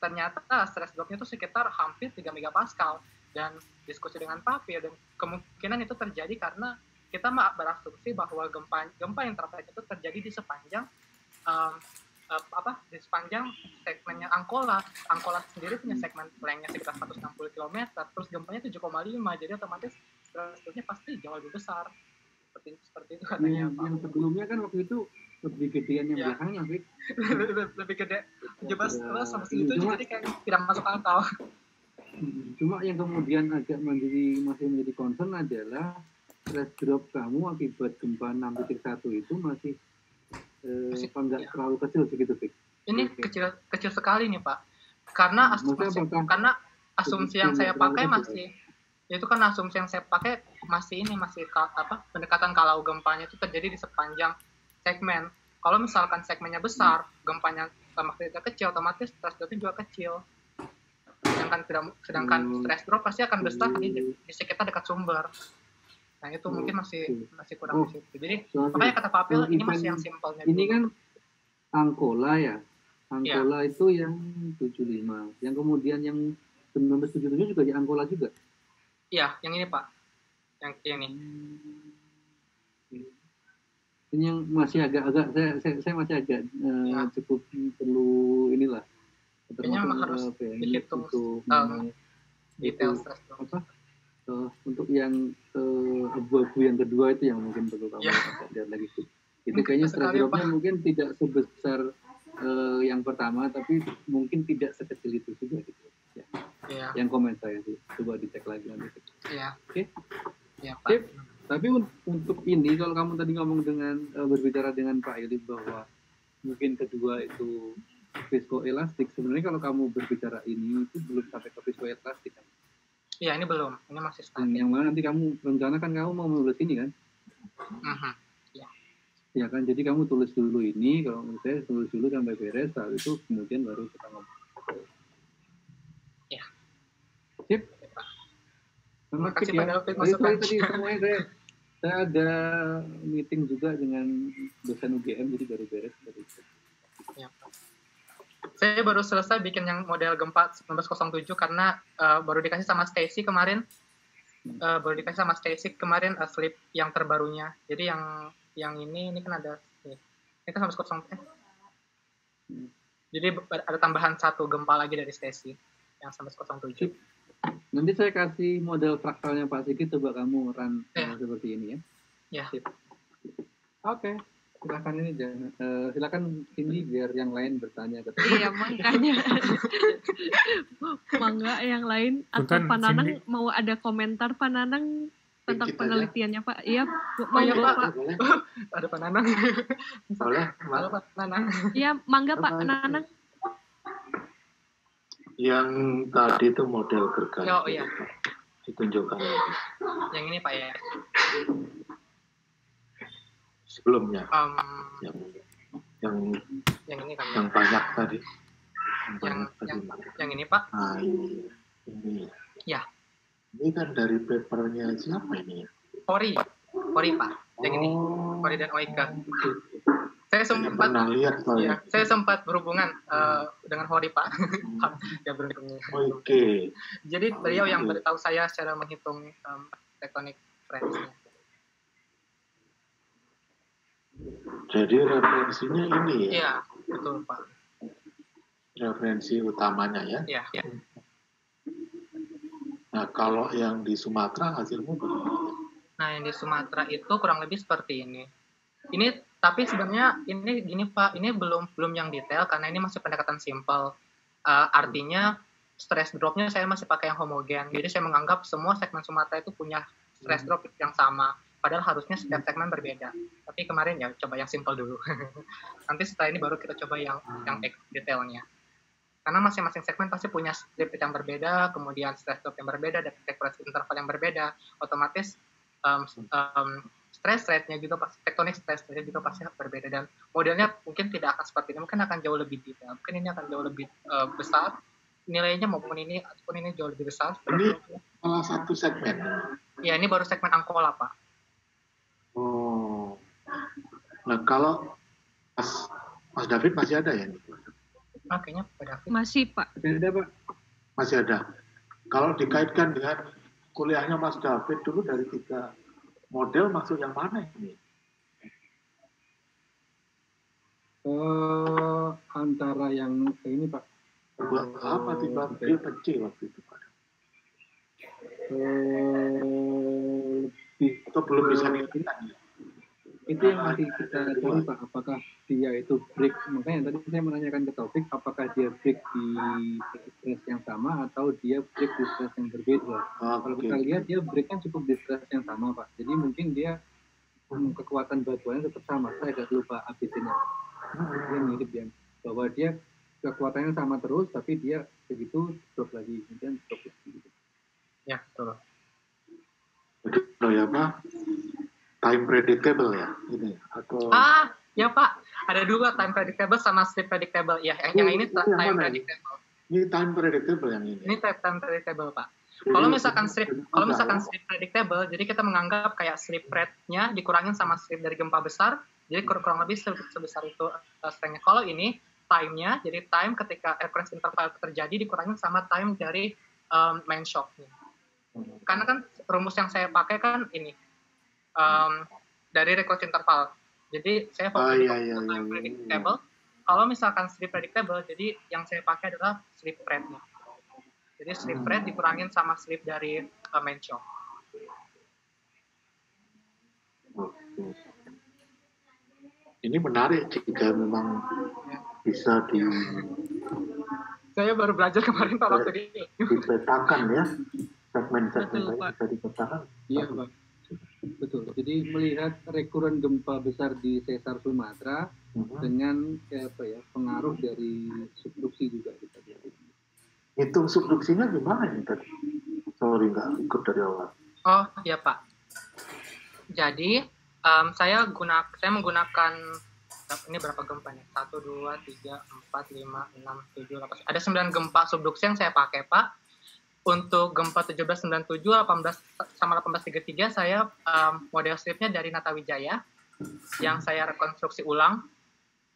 B: ternyata stress drop-nya itu sekitar hampir 3 megapascal. Dan diskusi dengan Papi, dan kemungkinan itu terjadi karena kita berasumsi bahwa gempa intraplet itu terjadi di sepanjang sepanjang segmennya Angkola. Angkola sendiri punya segmen lengthnya sekitar 160 km, terus gempanya 7,5, jadi otomatis stressnya pasti jauh lebih besar. Seperti itu katanya Pak.
D: Yang sebelumnya kan waktu itu lebih gedean yang belakangnya, Fik.
B: lebih gede. 17 sama segitu, jadi kayak tidak masuk akal.
D: Cuma yang kemudian agak masih menjadi concern adalah stress drop kamu akibat gempa 6.1 itu masih enggak terlalu kecil segitu, Fik.
B: Ini kecil sekali nih Pak. Karena asumsi yang saya pakai Itu kan asumsi yang saya pakai masih pendekatan kalau gempanya itu terjadi di sepanjang segmen. Kalau misalkan segmennya besar, gempanya magnetnya kecil, otomatis stress dropnya juga kecil. Sedangkan stress drop pasti akan besar di sekitar dekat sumber. Nah itu mungkin masih kurang di situ. Jadi makanya kata Pak Apil ini masih yang simpelnya.
D: Ini kan Angkola ya. Angkola itu yang 75. Yang kemudian yang 1977 juga di Angkola juga.
B: Iya, yang ini Pak. Yang ini.
D: Ini yang masih agak saya masih agak cukup perlu inilah.
B: Kayaknya harus dihitung detail stress drop.
D: Untuk yang abu-abu yang kedua itu yang mungkin perlu kamu lihat lagi. Itu kayaknya stress dropnya mungkin tidak sebesar yang pertama, tapi mungkin tidak sekecil itu juga gitu. Ya. Yang komen saya sih, coba dicek lagi nanti.
B: Iya.
D: Oke.
B: Ya, Pak.
D: Tapi untuk ini kalau kamu tadi ngomong dengan berbicara dengan Pak Ili bahwa mungkin kedua itu viskoelastik, sebenarnya kalau kamu berbicara ini itu belum sampai ke viskoelastik kan?
B: Iya, ini belum. Ini masih statik.
D: Yang mana nanti kamu rencana kan kamu mau menulis ini kan? Ya kan, jadi kamu tulis dulu ini, kalau menurut saya tulis dulu sampai beres, lalu itu kemudian baru kita ngomong.
B: Ya.
D: Sip.
B: Terima kasih Pak David.
D: Tadi semuanya saya ada meeting juga dengan dosen UGM, jadi baru beres.
B: Ya, Pak. Saya baru selesai bikin yang model gempa 1907 karena baru dikasih sama Stacy kemarin. Slip yang terbarunya. Jadi yang ini kan ada ini kan 1907. Jadi ada tambahan satu gempa lagi dari Stacy yang 1907.
D: Nanti saya kasih model fraktalnya Pak Sigit, coba kamu run seperti ini ya.
B: Ya.
D: Oke. Silakan ini silakan Cindy biar yang lain bertanya ke
A: Iya, makanya. Mangga yang lain atau Pak Nanang mau ada komentar Pak Nanang tentang penelitiannya Pak. Iya,
B: mau Pak. Ada Pak Nanang.
E: Boleh,
B: Halo Pak Nanang.
A: Iya, mangga Pak Nanang.
E: Yang tadi itu model gergaji.
B: Oh iya.
E: Ditunjukkan.
B: Yang ini Pak ya.
E: Sebelumnya yang
B: ini kan
E: yang banyak tadi
B: yang ini Pak.
E: Nah, ini
B: ya
E: ini kan dari papernya siapa ini ya?
B: Pori Pak, yang ini Pori dan Oika. Saya sempat berhubungan dengan Hori Pak. Ya beruntungnya.
E: Oke.
B: Jadi beliau yang beritahu saya cara menghitung tektonik frame-nya.
E: Jadi referensinya ini ya?
B: Iya, betul Pak.
E: Referensi utamanya ya?
B: Iya.
E: Nah, kalau yang di Sumatera hasilmu bagaimana?
B: Nah, yang di Sumatera itu kurang lebih seperti ini. Tapi sebenarnya ini gini Pak, ini belum yang detail karena ini masih pendekatan simpel. Artinya stress dropnya saya masih pakai yang homogen. Jadi saya menganggap semua segmen Sumatera itu punya stress drop yang sama. Padahal harusnya setiap segmen berbeda. Tapi kemarin ya coba yang simple dulu. Nanti setelah ini baru kita coba yang detailnya. Karena masing-masing segmen pasti punya strip yang berbeda, kemudian stress drop yang berbeda, dan frequency interval yang berbeda. Otomatis stress rate-nya juga pasti, tektonik stress rate-nya juga pasti berbeda. Dan modelnya mungkin tidak akan seperti ini, mungkin akan jauh lebih detail. Mungkin ini akan jauh lebih besar. Nilainya maupun ini jauh lebih besar.
E: Ini salah satu segmen.
B: Ya, ini baru segmen Angkola, Pak.
E: Oh, nah kalau Mas David masih ada ya?
B: Kayaknya Pak David.
A: Masih Pak.
D: Ada Pak.
E: Masih ada. Kalau dikaitkan dengan kuliahnya Mas David dulu dari 3 model, maksud yang mana ini?
D: Antara yang ini Pak.
E: Buat apa tiba dia kecil waktu itu Pak? Atau belum bisa dikatakan?
D: Itu yang masih kita cari Pak, apakah dia itu break, makanya tadi saya menanyakan ke Taufik, apakah dia break di stress yang sama atau dia break di stress yang berbeda. Kalau kita lihat dia break kan cukup di stress yang sama Pak, jadi mungkin dia kekuatan batuannya tetap sama, saya agak lupa ABC-nya. Dia mirip ya, bahwa dia kekuatannya sama terus, tapi dia begitu drop lagi, kemudian drop lagi gitu.
B: Ya, betul.
E: time predictable ya ini atau
B: Ya Pak, ada dua, time predictable sama sleep predictable. Ya, yang ini time predictable.
E: Ini time predictable yang ini.
B: Ini time predictable Pak. Kalau misalkan sleep predictable, jadi kita menganggap kayak sleep rate-nya dikurangin sama sleep dari gempa besar, jadi kurang lebih sebesar itu strength-nya. Kalau ini time-nya, jadi time ketika recurrence interval terjadi dikurangin sama time dari main shock-nya. Karena kan rumus yang saya pakai kan ini dari recurrence interval. Jadi saya fokus di time predictable. Kalau misalkan sleep predictable, jadi yang saya pakai adalah sleep rate-nya. Jadi sleep rate dikurangin sama sleep dari main shock.
E: Ini menarik jika memang bisa
B: Saya baru belajar kemarin Pak waktu ini.
E: Dipetakan ya, segmen-segmen bisa dipetakan.
D: Iya Pak, betul. Jadi melihat rekuren gempa besar di sesar Sumatera dengan pengaruh dari subduksi juga kita lihat.
E: Hitung subduksinya gimana ini tadi? Sorry nggak ikut dari awal.
B: Oh iya Pak. Jadi saya menggunakan ini berapa gempa nih? 1, 2, 3, 4, 5, 6, 7, 8. Ada 9 gempa subduksi yang saya pakai Pak. Untuk gempa 1797, 18 sama 1833 saya model stripnya dari Nata Wijaya yang saya rekonstruksi ulang.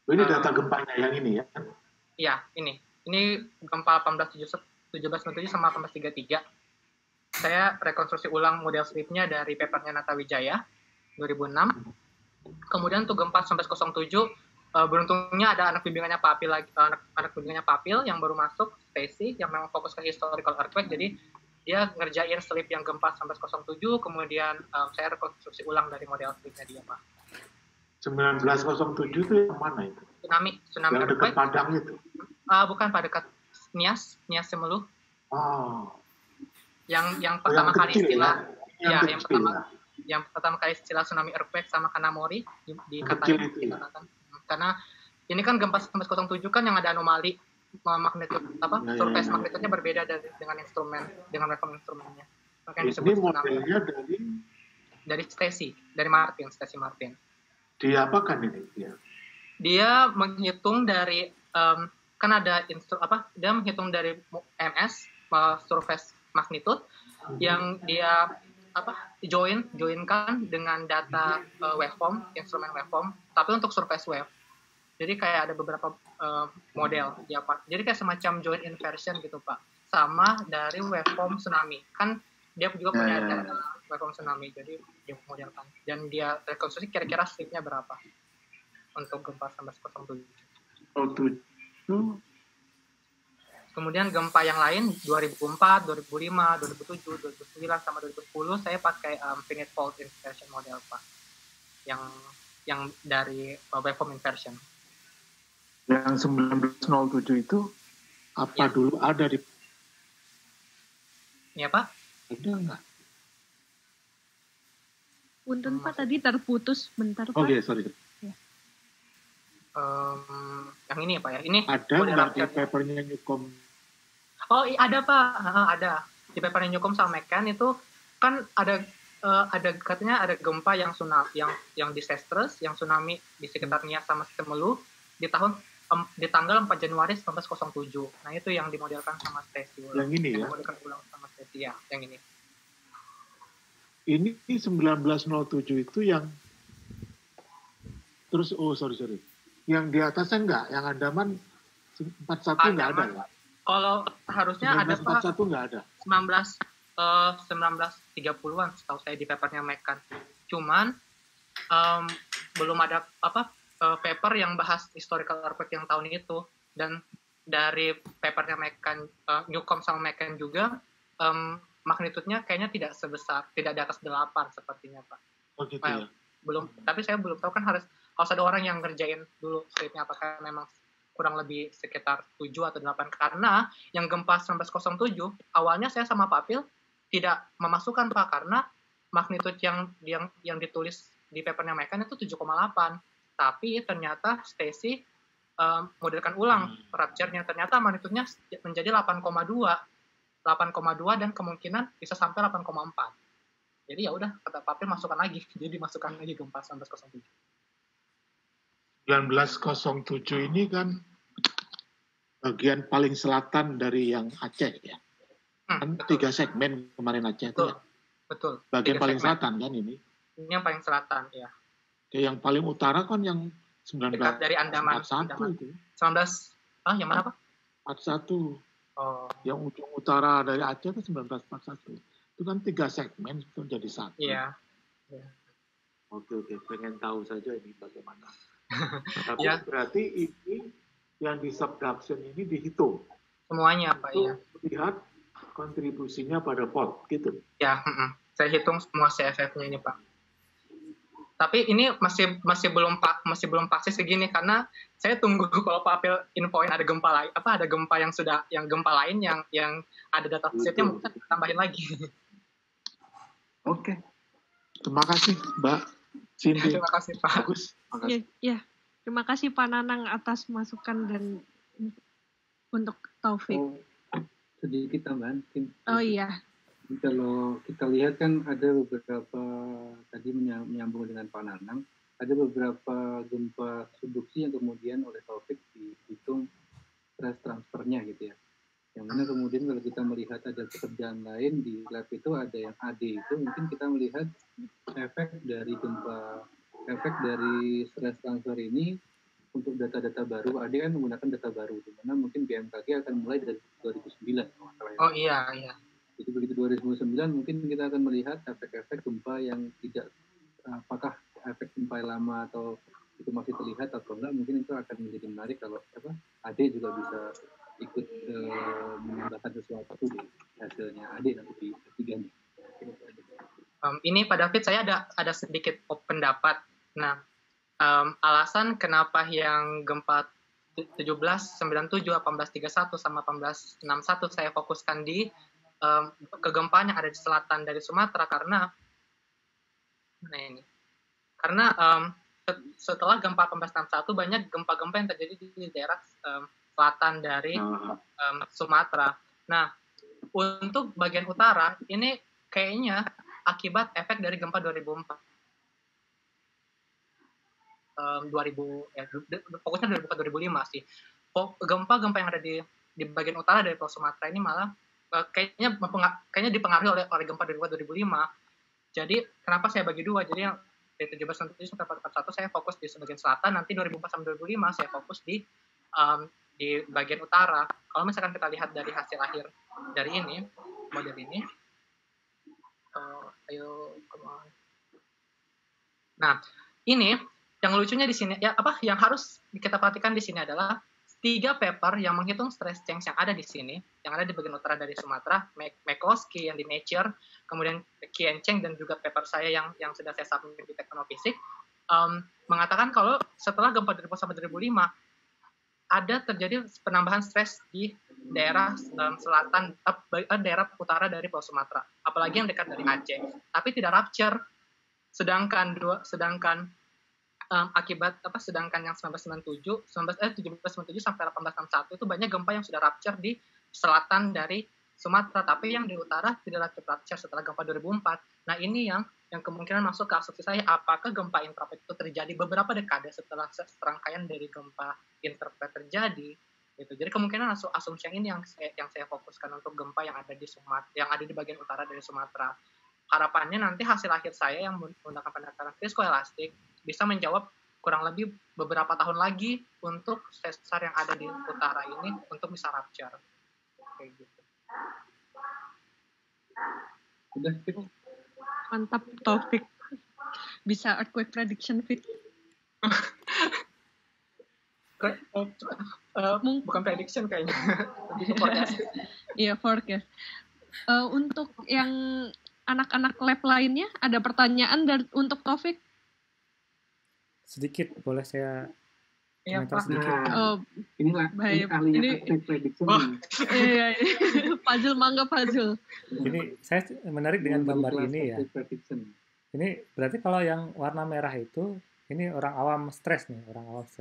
E: Ini data gempanya yang ini ya?
B: Iya, ini. Ini gempa 1797 sama 1833. Saya rekonstruksi ulang model stripnya dari papernya Nata Wijaya 2006. Kemudian untuk gempa 1907, beruntungnya ada anak bimbingannya Pak Apil lagi, anak bimbingannya Pak Apil yang baru masuk, Stacy, yang memang fokus ke historical earthquake. Jadi dia ngerjain slip yang gempa 1907, kemudian saya rekonstruksi ulang dari model stripnya dia Pak.
E: 1907 itu yang mana itu?
B: Tsunami
E: yang dekat Padang itu?
B: Bukan, Pak, dekat Nias Semeluh.
E: Oh.
B: Yang pertama kali istilah yang pertama kali istilah tsunami earthquake sama Kanamori dikatain. Karena ini kan gempa 1907 kan yang ada anomali magnitude surface magnitude-nya berbeda dengan waveform instrumennya. Makanya disebut
E: modelnya
B: dari Stacy Martin.
E: Dia apakan ini dia?
B: Dia menghitung dari kan ada dia menghitung dari MS surface magnitude yang dia joinkan dengan data waveform, instrumen waveform, tapi untuk surface wave. Jadi kayak ada beberapa model ya Pak. Jadi kayak semacam joint inversion gitu Pak. Sama dari waveform tsunami. Kan dia juga punya data waveform tsunami. Jadi dia modelkan dan dia rekonstruksi kira-kira slipnya berapa untuk gempa 1907. Kemudian gempa yang lain 2004, 2005, 2007, 2009 sama 2010 saya pakai finite fault inversion model Pak. Yang dari waveform inversion.
E: Yang 1907 itu apa dulu ada di?
B: Ya Pak.
E: Ada nggak?
A: Punten Pak, tadi terputus bentar Pak.
E: Oke, sorry.
A: Ya.
B: Yang ini ya Pak ya. Ini
E: ada nggak di papernya Newcomb?
B: Oh ada Pak, ada di papernya Newcomb sama Mekan itu kan ada katanya ada gempa yang tsunami yang disastrous, yang tsunami di sekitar Nias sama Semeluh di tanggal 4 Januari 1907. Nah itu yang dimodelkan sama Stacy.
E: Yang ini ya?
B: Dimodelkan ulang sama Stacy ya, yang ini.
E: Ini 1907 itu yang terus sorry. Yang di atasnya enggak, yang Andaman 41 enggak ada ya?
B: Kalau harusnya ada Pak.
E: 41 enggak ada.
B: 1930-an setahu saya di papernya Mekan. Cuman belum ada paper yang bahas historical earthquake yang tahun itu, dan dari papernya Mekan Newcomb sama Mekan juga magnitudenya kayaknya tidak di atas 8 sepertinya Pak.
E: Oh gitu ya.
B: Belum, tapi saya belum tahu kan harus ada orang yang ngerjain dulu slipnya apakah memang kurang lebih sekitar 7 atau 8, karena yang gempa 1907 awalnya saya sama Pak Apil tidak memasukkan Pak, karena magnitude yang ditulis di papernya Mekan itu 7,8, tapi ternyata Stacy modelkan ulang rupture-nya, ternyata magnitudenya menjadi 8,2 dan kemungkinan bisa sampai 8,4. Jadi ya udah kata Papil masukkan lagi, jadi dimasukkan lagi gempa 1907.
E: 1907 ini kan bagian paling selatan dari yang Aceh ya. Kan 3 segmen kemarin Aceh itu ya.
B: Betul.
E: Bagian
B: 3
E: paling
B: segmen.
E: selatan kan ini.
B: Ini yang paling selatan ya.
E: Yang paling utara kan yang
B: Dekat dari Andaman.
E: 1941 itu.
B: 19 yang mana Pak?
E: 41.
B: Oh.
E: Yang ujung utara dari Aceh itu 1941. Itu kan 3 segmen itu jadi satu.
B: Iya.
E: Oke, pengen tahu saja ini bagaimana. Tapi
B: Ya.
E: berarti ini yang di subduction ini dihitung.
B: Semuanya Pak ya.
E: Lihat kontribusinya pada pot gitu.
B: Ya, saya hitung semua CFF-nya ini Pak. Tapi ini masih belum pasti segini karena saya tunggu kalau Pak Apil infoin ada gempa lain, ada gempa yang gempa lain yang ada data setnya mungkin tambahin lagi.
E: Oke. Terima kasih Mbak Cindy.
B: Terima kasih Pak.
E: Bagus.
A: Ya. Terima kasih Pak Nanang atas masukan dan untuk Taufik.
D: Sedikit tambahan.
A: Oh iya.
D: Kalau kita lihat kan ada beberapa, tadi menyambung dengan Pak Nanang, ada beberapa gempa subduksi yang kemudian oleh Taufik dihitung stress transfernya gitu ya. Yang mana kemudian kalau kita melihat ada pekerjaan lain di lab itu ada yang AD itu, mungkin kita melihat efek dari stress transfer ini untuk data-data baru. AD kan menggunakan data baru, di mana mungkin BMKG akan mulai dari 2009.
B: Oh iya.
D: Jadi begitu 2009 mungkin kita akan melihat efek-efek gempa yang tidak, apakah efek gempa lama atau itu masih terlihat atau enggak, mungkin itu akan menjadi menarik kalau AD juga bisa ikut menambahkan sesuatu di hasilnya AD nanti di ketiganya.
B: Ini Pak David, saya ada sedikit pendapat. Nah, alasan kenapa yang gempa 1797, 1831 sama 1861 saya fokuskan di kegempaan yang ada di selatan dari Sumatera karena setelah gempa 1861 banyak gempa-gempa yang terjadi di daerah selatan dari Sumatera. Nah, untuk bagian utara ini kayaknya akibat efek dari gempa 2004. 2000 bukan 2005 sih. Gempa-gempa yang ada di bagian utara dari Pulau Sumatera ini malah kayaknya dipengaruhi oleh gempa dari 2005. Jadi kenapa saya bagi dua? Jadi yang dari 1797 sampai 41 saya fokus di bagian selatan, nanti 2004 sampai 2005 saya fokus di bagian utara. Kalau misalkan kita lihat dari hasil akhir dari ini, model ini, nah ini yang lucunya di sini yang harus kita perhatikan di sini adalah 3 paper yang menghitung stress change yang ada di sini, yang ada di bagian utara dari Sumatera, McCloskey yang di Nature, kemudian Kian Cheng dan juga paper saya yang sudah saya submit di Teknofisik, mengatakan kalau setelah gempa 2000 sampai 2005 ada terjadi penambahan stres di daerah selatan, daerah utara dari Pulau Sumatera, apalagi yang dekat dari Aceh, tapi tidak rupture. Sedangkan sedangkan yang 1797 sampai 1861 itu banyak gempa yang sudah rupture di selatan dari Sumatera, tapi yang di utara tidak rupture setelah gempa 2004. Nah, ini yang kemungkinan masuk ke asumsi saya, apakah gempa intraplate itu terjadi beberapa dekade setelah serangkaian dari gempa intraplate terjadi. Gitu. Jadi kemungkinan asumsi yang ini yang saya fokuskan untuk gempa yang ada di Sumatera, yang ada di bagian utara dari Sumatera. Harapannya nanti hasil akhir saya yang menggunakan pendekatan viskoelastik bisa menjawab kurang lebih beberapa tahun lagi untuk sesar yang ada di utara ini untuk bisa rupture. Kayak gitu.
D: Udah,
A: mantap Taufik. Bisa earthquake prediction fit.
B: Bukan prediction kayaknya. Lebih forecast.
A: Iya, forecast. Untuk yang anak-anak lab lainnya ada pertanyaan untuk Taufik?
F: Sedikit, boleh saya
B: komentar
F: sedikit?
D: Inilah ahlinya prediction.
A: Iya. Fazul, mangga Fazul.
F: Ini saya menarik dengan gambar ini ya. Ini berarti kalau yang warna merah itu, ini orang awam stres nih,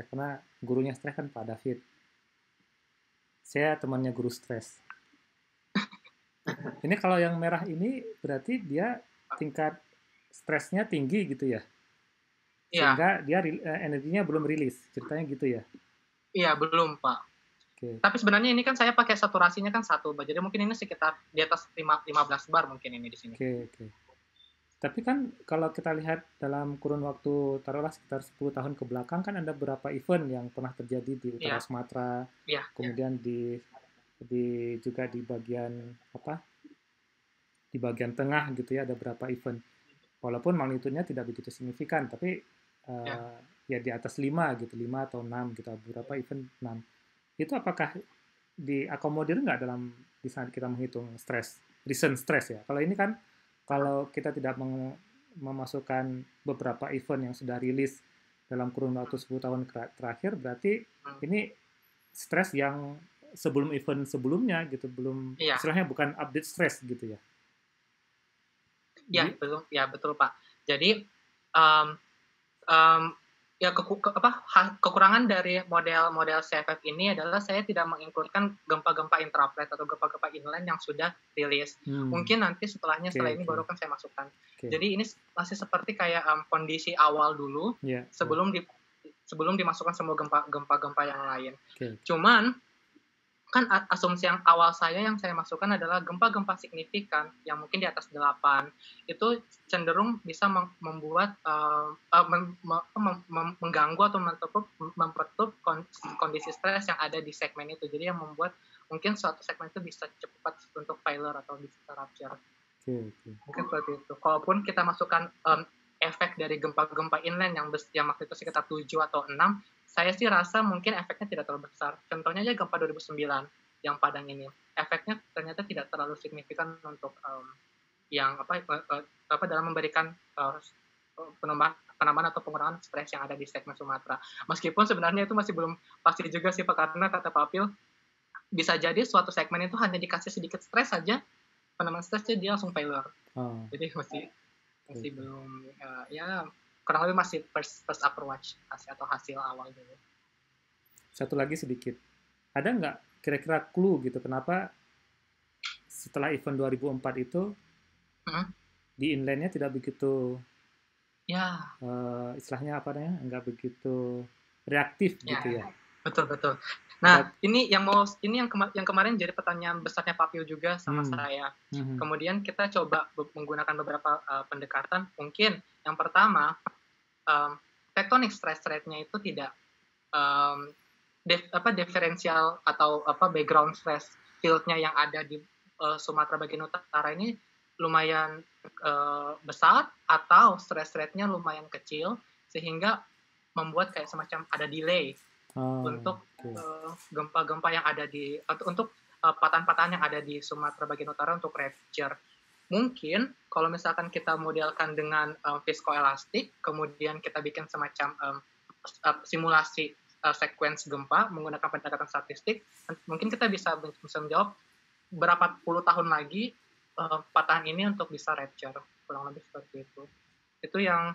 F: karena gurunya stres kan Pak David. Saya temannya guru stres. Ini kalau yang merah ini berarti dia tingkat stresnya tinggi gitu ya.
B: Iya.
F: Sehingga dia energinya belum rilis, ceritanya gitu ya.
B: Iya, belum, Pak.
F: Okay.
B: Tapi sebenarnya ini kan saya pakai saturasinya kan 1 bar. Jadi mungkin ini sekitar di atas 15 bar mungkin ini di sini.
F: Oke. Tapi kan kalau kita lihat dalam kurun waktu taruhlah sekitar 10 tahun ke belakang kan ada beberapa event yang pernah terjadi di utara Sumatera. Kemudian di juga di bagian di bagian tengah gitu ya, ada beberapa event. Walaupun magnitudenya tidak begitu signifikan, tapi ya di atas 5 gitu, 5 atau 6 gitu, beberapa event 6. Itu apakah diakomodir nggak dalam di saat kita menghitung recent stress ya? Kalau ini kan, kalau kita tidak memasukkan beberapa event yang sudah rilis dalam kurun waktu 10 tahun terakhir, berarti ini stres yang sebelum event sebelumnya gitu, belum, istilahnya bukan update stress gitu ya?
B: Ya betul Pak. Jadi kekurangan dari model CFF ini adalah saya tidak menginkludkan gempa-gempa intraplate atau gempa-gempa inland yang sudah rilis. Mungkin nanti setelah ini baru kan saya masukkan. Jadi ini masih seperti kayak kondisi awal dulu sebelum dimasukkan semua gempa-gempa yang lain. Cuman kan asumsi yang awal yang saya masukkan adalah gempa-gempa signifikan yang mungkin di atas 8 itu cenderung bisa membuat mengganggu atau mempertutup kondisi stres yang ada di segmen itu. Jadi yang membuat mungkin suatu segmen itu bisa cepat untuk failure atau bisa rupture. Mungkin seperti itu. Kalaupun kita masukkan efek dari gempa-gempa inland yang waktu itu sekitar 7 atau 6, saya sih rasa mungkin efeknya tidak terlalu besar. Contohnya aja gempa 2009 yang Padang ini. Efeknya ternyata tidak terlalu signifikan untuk dalam memberikan penambahan atau pengurangan stres yang ada di segmen Sumatera. Meskipun sebenarnya itu masih belum pasti juga sih Pak, karena kata Pak Apil, bisa jadi suatu segmen itu hanya dikasih sedikit stres saja, penambahan stresnya dia langsung failure. Jadi masih belum kurang lebih masih first approach atau hasil awal dulu.
F: Satu lagi sedikit, ada nggak kira-kira clue gitu kenapa setelah event 2004 itu di inlandnya tidak begitu istilahnya nggak begitu reaktif gitu ya?
B: Betul. Nah, ini yang kemarin jadi pertanyaan besarnya Pak Pio juga sama saya. Kemudian kita coba menggunakan beberapa pendekatan. Mungkin yang pertama, tectonic stress rate-nya itu tidak diferensial atau background stress field-nya yang ada di Sumatera bagian utara ini lumayan besar atau stress rate-nya lumayan kecil sehingga membuat kayak semacam ada delay untuk gempa-gempa yang ada untuk patahan-patahan yang ada di Sumatera bagian utara untuk rupture. Mungkin kalau misalkan kita modelkan dengan viscoelastic, kemudian kita bikin semacam simulasi sequence gempa menggunakan pendekatan statistik, mungkin kita bisa menjawab berapa puluh tahun lagi patahan ini untuk bisa rupture, kurang lebih seperti itu. Itu yang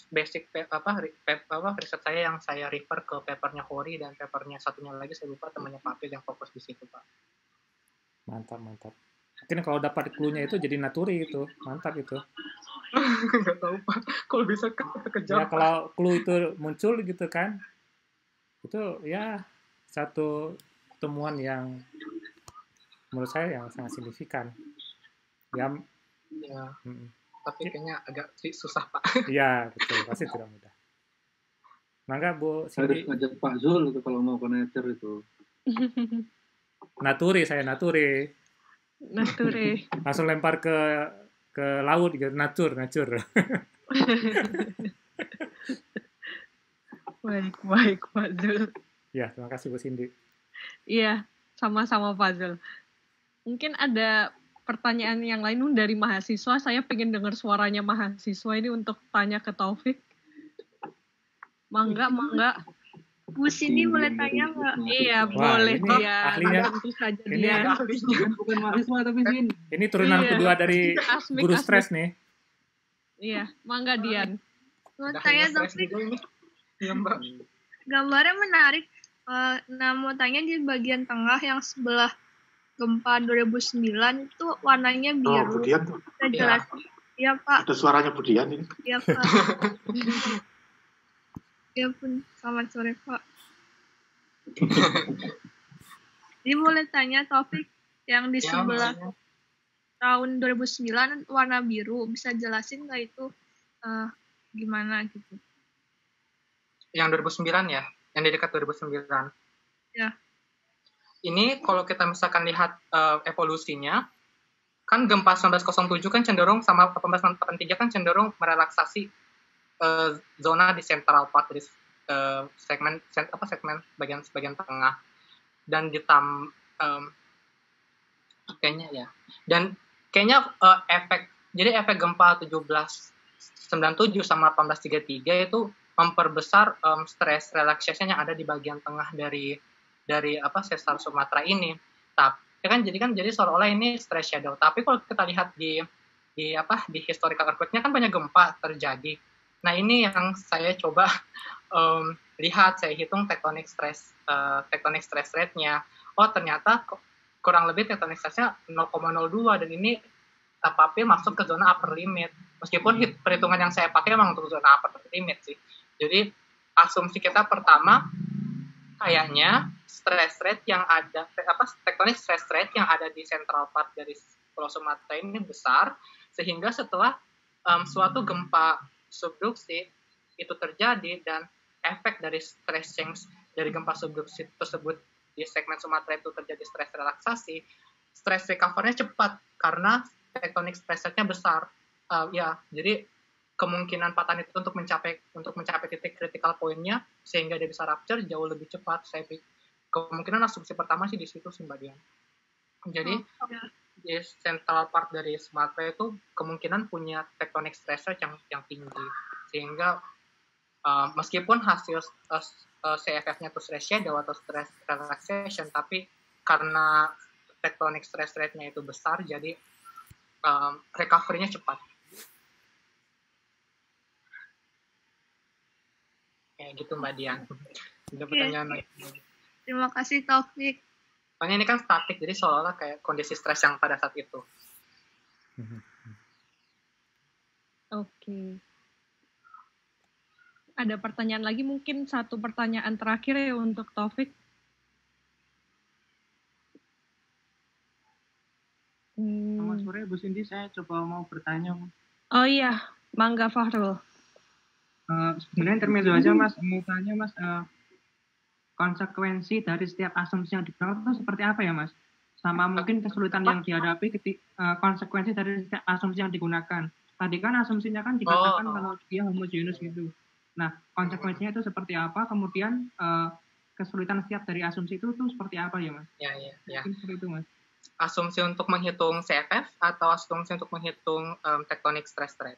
B: basic riset saya yang saya refer ke papernya Hori dan papernya satunya lagi saya lupa temannya Pak Apil yang fokus di situ Pak.
F: Mantap. Mungkin kalau dapat clue-nya itu jadi naturi itu, mantap itu.
B: Nggak tahu Pak, kalau bisa kejar.
F: Ya kalau clue itu muncul gitu kan, itu ya satu temuan yang menurut saya yang sangat signifikan.
B: Tapi kayaknya agak susah Pak.
F: Iya betul, pasti tidak mudah. Mangga Bu Cindy.
D: Harus ngajak Pak Zul itu kalau mau ke nature itu.
F: Naturi. Langsung lempar ke laut gitu, natur.
A: Baik Pak Zul.
F: Ya, terima kasih Bu Cindy.
A: Iya, sama-sama Pak Zul. Mungkin ada pertanyaan yang lain dari mahasiswa. Saya pengen dengar suaranya mahasiswa ini untuk tanya ke Taufik. Mangga.
G: Bu Cindy boleh tanya nggak?
A: Iya, boleh dia.
F: Ahlinya.
A: Tentu saja
F: Ini
A: dia.
D: Bukan mahasiswa tapi Sin.
F: Ini turunan kedua dari guru stres nih.
A: Iya, mangga Dian.
G: Mau tanya Taufik.
B: Iya Mbak.
G: Gambarnya menarik. Mau tanya di bagian tengah yang sebelah gempa 2009 itu warnanya biru.
E: Dian tuh.
G: Bisa jelasin Iya, Pak.
E: Ada suaranya Budian ini.
G: Iya, Pak. Ya pun, selamat sore, Pak. Jadi boleh tanya topik yang di sebelah tahun 2009 warna biru, bisa jelasin nggak itu gimana gitu?
B: Yang 2009 ya? Yang di dekat 2009?
G: Ya.
B: Ini kalau kita misalkan lihat evolusinya, kan gempa 1907 kan cenderung sama 1883 kan cenderung merelaksasi zona di central part dari segmen bagian tengah, dan kayaknya efek gempa 1797 sama 1833 itu memperbesar stress relaxation yang ada di bagian tengah dari sesar Sumatera ini. Jadi seolah-olah ini stress shadow. Tapi kalau kita lihat di historical earthquake-nya kan banyak gempa terjadi. Nah, ini yang saya coba lihat, saya hitung tectonic stress rate-nya. Oh, ternyata kurang lebih tectonic stress-nya 0,02, dan ini tapi masuk ke zona upper limit. Meskipun perhitungan yang saya pakai memang untuk zona upper limit sih. Jadi asumsi kita pertama kayaknya stress rate yang ada tectonic stress rate yang ada di central part dari Pulau Sumatera ini besar, sehingga setelah suatu gempa subduksi itu terjadi dan efek dari stress change dari gempa subduksi tersebut di segmen Sumatera itu terjadi stress relaksasi, stress recovery-nya cepat karena tectonic stress rate-nya besar. Jadi kemungkinan patahan itu untuk mencapai titik critical point-nya sehingga dia bisa rupture jauh lebih cepat. Saya pikir kemungkinan asumsi pertama sih di situ sih, Mbak Dian. Jadi di central part dari Sumatera itu kemungkinan punya tectonic stress rate yang tinggi, sehingga meskipun hasil CFF-nya itu stress shadow atau stress relaxation, tapi karena tectonic stress rate-nya itu besar, jadi recovery-nya cepat. Kayak gitu, Mbak Dian. Ada pertanyaan lagi?
G: Terima kasih, Taufik.
B: Soalnya ini kan statik, jadi seolah-olah kayak kondisi stres yang pada saat itu.
A: Oke. Ada pertanyaan lagi, mungkin satu pertanyaan terakhir ya untuk Taufik.
H: Selamat sore, Bu Cindy. Saya coba mau bertanya.
A: Oh iya, Mangga Fahrul.
H: Sebenarnya intermezzo aja, Mas. Mau tanya, Mas, konsekuensi dari setiap asumsi yang digunakan itu seperti apa ya, Mas? Sama mungkin kesulitan yang dihadapi konsekuensi dari setiap asumsi yang digunakan. Tadi kan asumsinya kan dikatakan kalau dia homogeneous gitu. Nah, konsekuensinya itu seperti apa? Kemudian kesulitan setiap dari asumsi itu seperti apa ya, Mas?
B: Ya.
H: Mungkin seperti itu, Mas.
B: Asumsi untuk menghitung CFF atau asumsi untuk menghitung tectonic stress rate?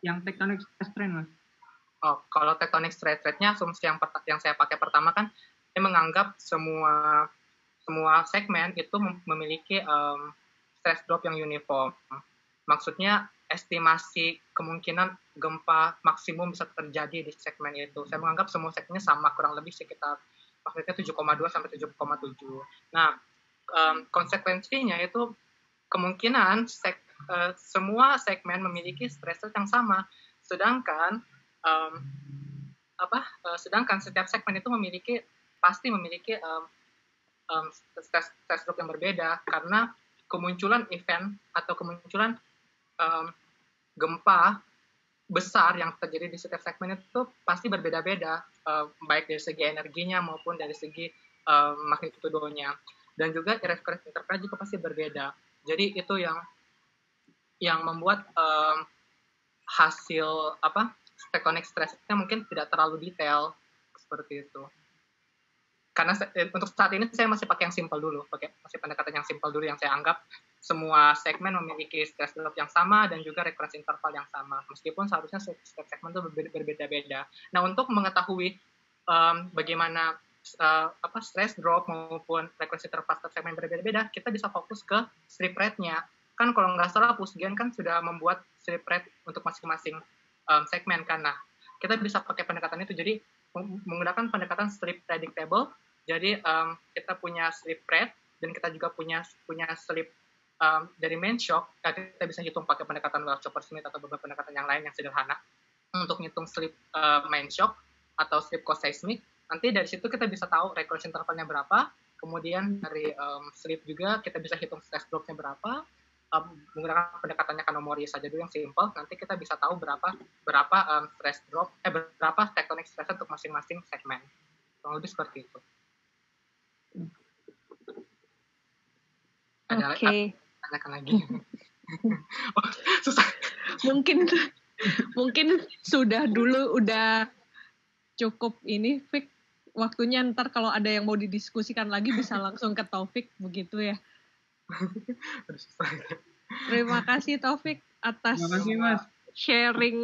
H: Yang tectonic stress rate, Mas.
B: Oh, kalau tectonic stress rate-nya asumsi yang saya pakai pertama kan, saya menganggap semua segmen itu memiliki stress drop yang uniform. Maksudnya estimasi kemungkinan gempa maksimum bisa terjadi di segmen itu. Saya menganggap semua segmennya sama, kurang lebih sekitar maksudnya 7,2 sampai 7,7. Nah, konsekuensinya itu kemungkinan semua segmen memiliki stress rate yang sama, sedangkan setiap segmen itu pasti memiliki stress drop yang berbeda, karena kemunculan event atau kemunculan gempa besar yang terjadi di setiap segmen itu pasti berbeda-beda, baik dari segi energinya maupun dari segi magnitudonya, dan juga recurrent interval juga pasti berbeda. Jadi itu yang membuat hasil tectonic stress-nya mungkin tidak terlalu detail seperti itu. Karena untuk saat ini saya masih pakai yang simple dulu, masih pendekatan yang simple dulu, yang saya anggap semua segmen memiliki stress drop yang sama dan juga recurrence interval yang sama, meskipun seharusnya setiap segmen itu berbeda-beda. Nah, untuk mengetahui bagaimana stress drop maupun recurrence interval setiap segmen berbeda-beda, kita bisa fokus ke strip rate-nya. Kan kalau nggak salah Pusgen kan sudah membuat strip rate untuk masing-masing segmen kan. Nah, kita bisa pakai pendekatan itu, jadi menggunakan pendekatan strip predictable. Jadi kita punya strip rate dan kita juga punya strip dari main shock, kita bisa hitung pakai pendekatan Wells-Chopper-Smith atau beberapa pendekatan yang lain yang sederhana untuk ngitung slip main shock atau slip cost seismic. Nanti dari situ kita bisa tahu recurrence intervalnya berapa, kemudian dari slip juga kita bisa hitung stress drop-nya berapa, menggunakan pendekatannya Kannomori saja dulu yang simple, nanti kita bisa tahu berapa stress drop, berapa tectonic stress untuk masing-masing segmen. Kurang lebih seperti itu.
A: Oke.
B: Tanyakan lagi. Oh, susah.
A: Mungkin sudah cukup ini, Fik. Waktunya ntar kalau ada yang mau didiskusikan lagi bisa langsung ke Taufik, begitu ya. Terima kasih Taufik atas sharing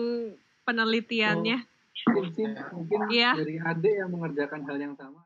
A: penelitiannya.
D: Mungkin ya. Dari adik yang mengerjakan hal yang sama.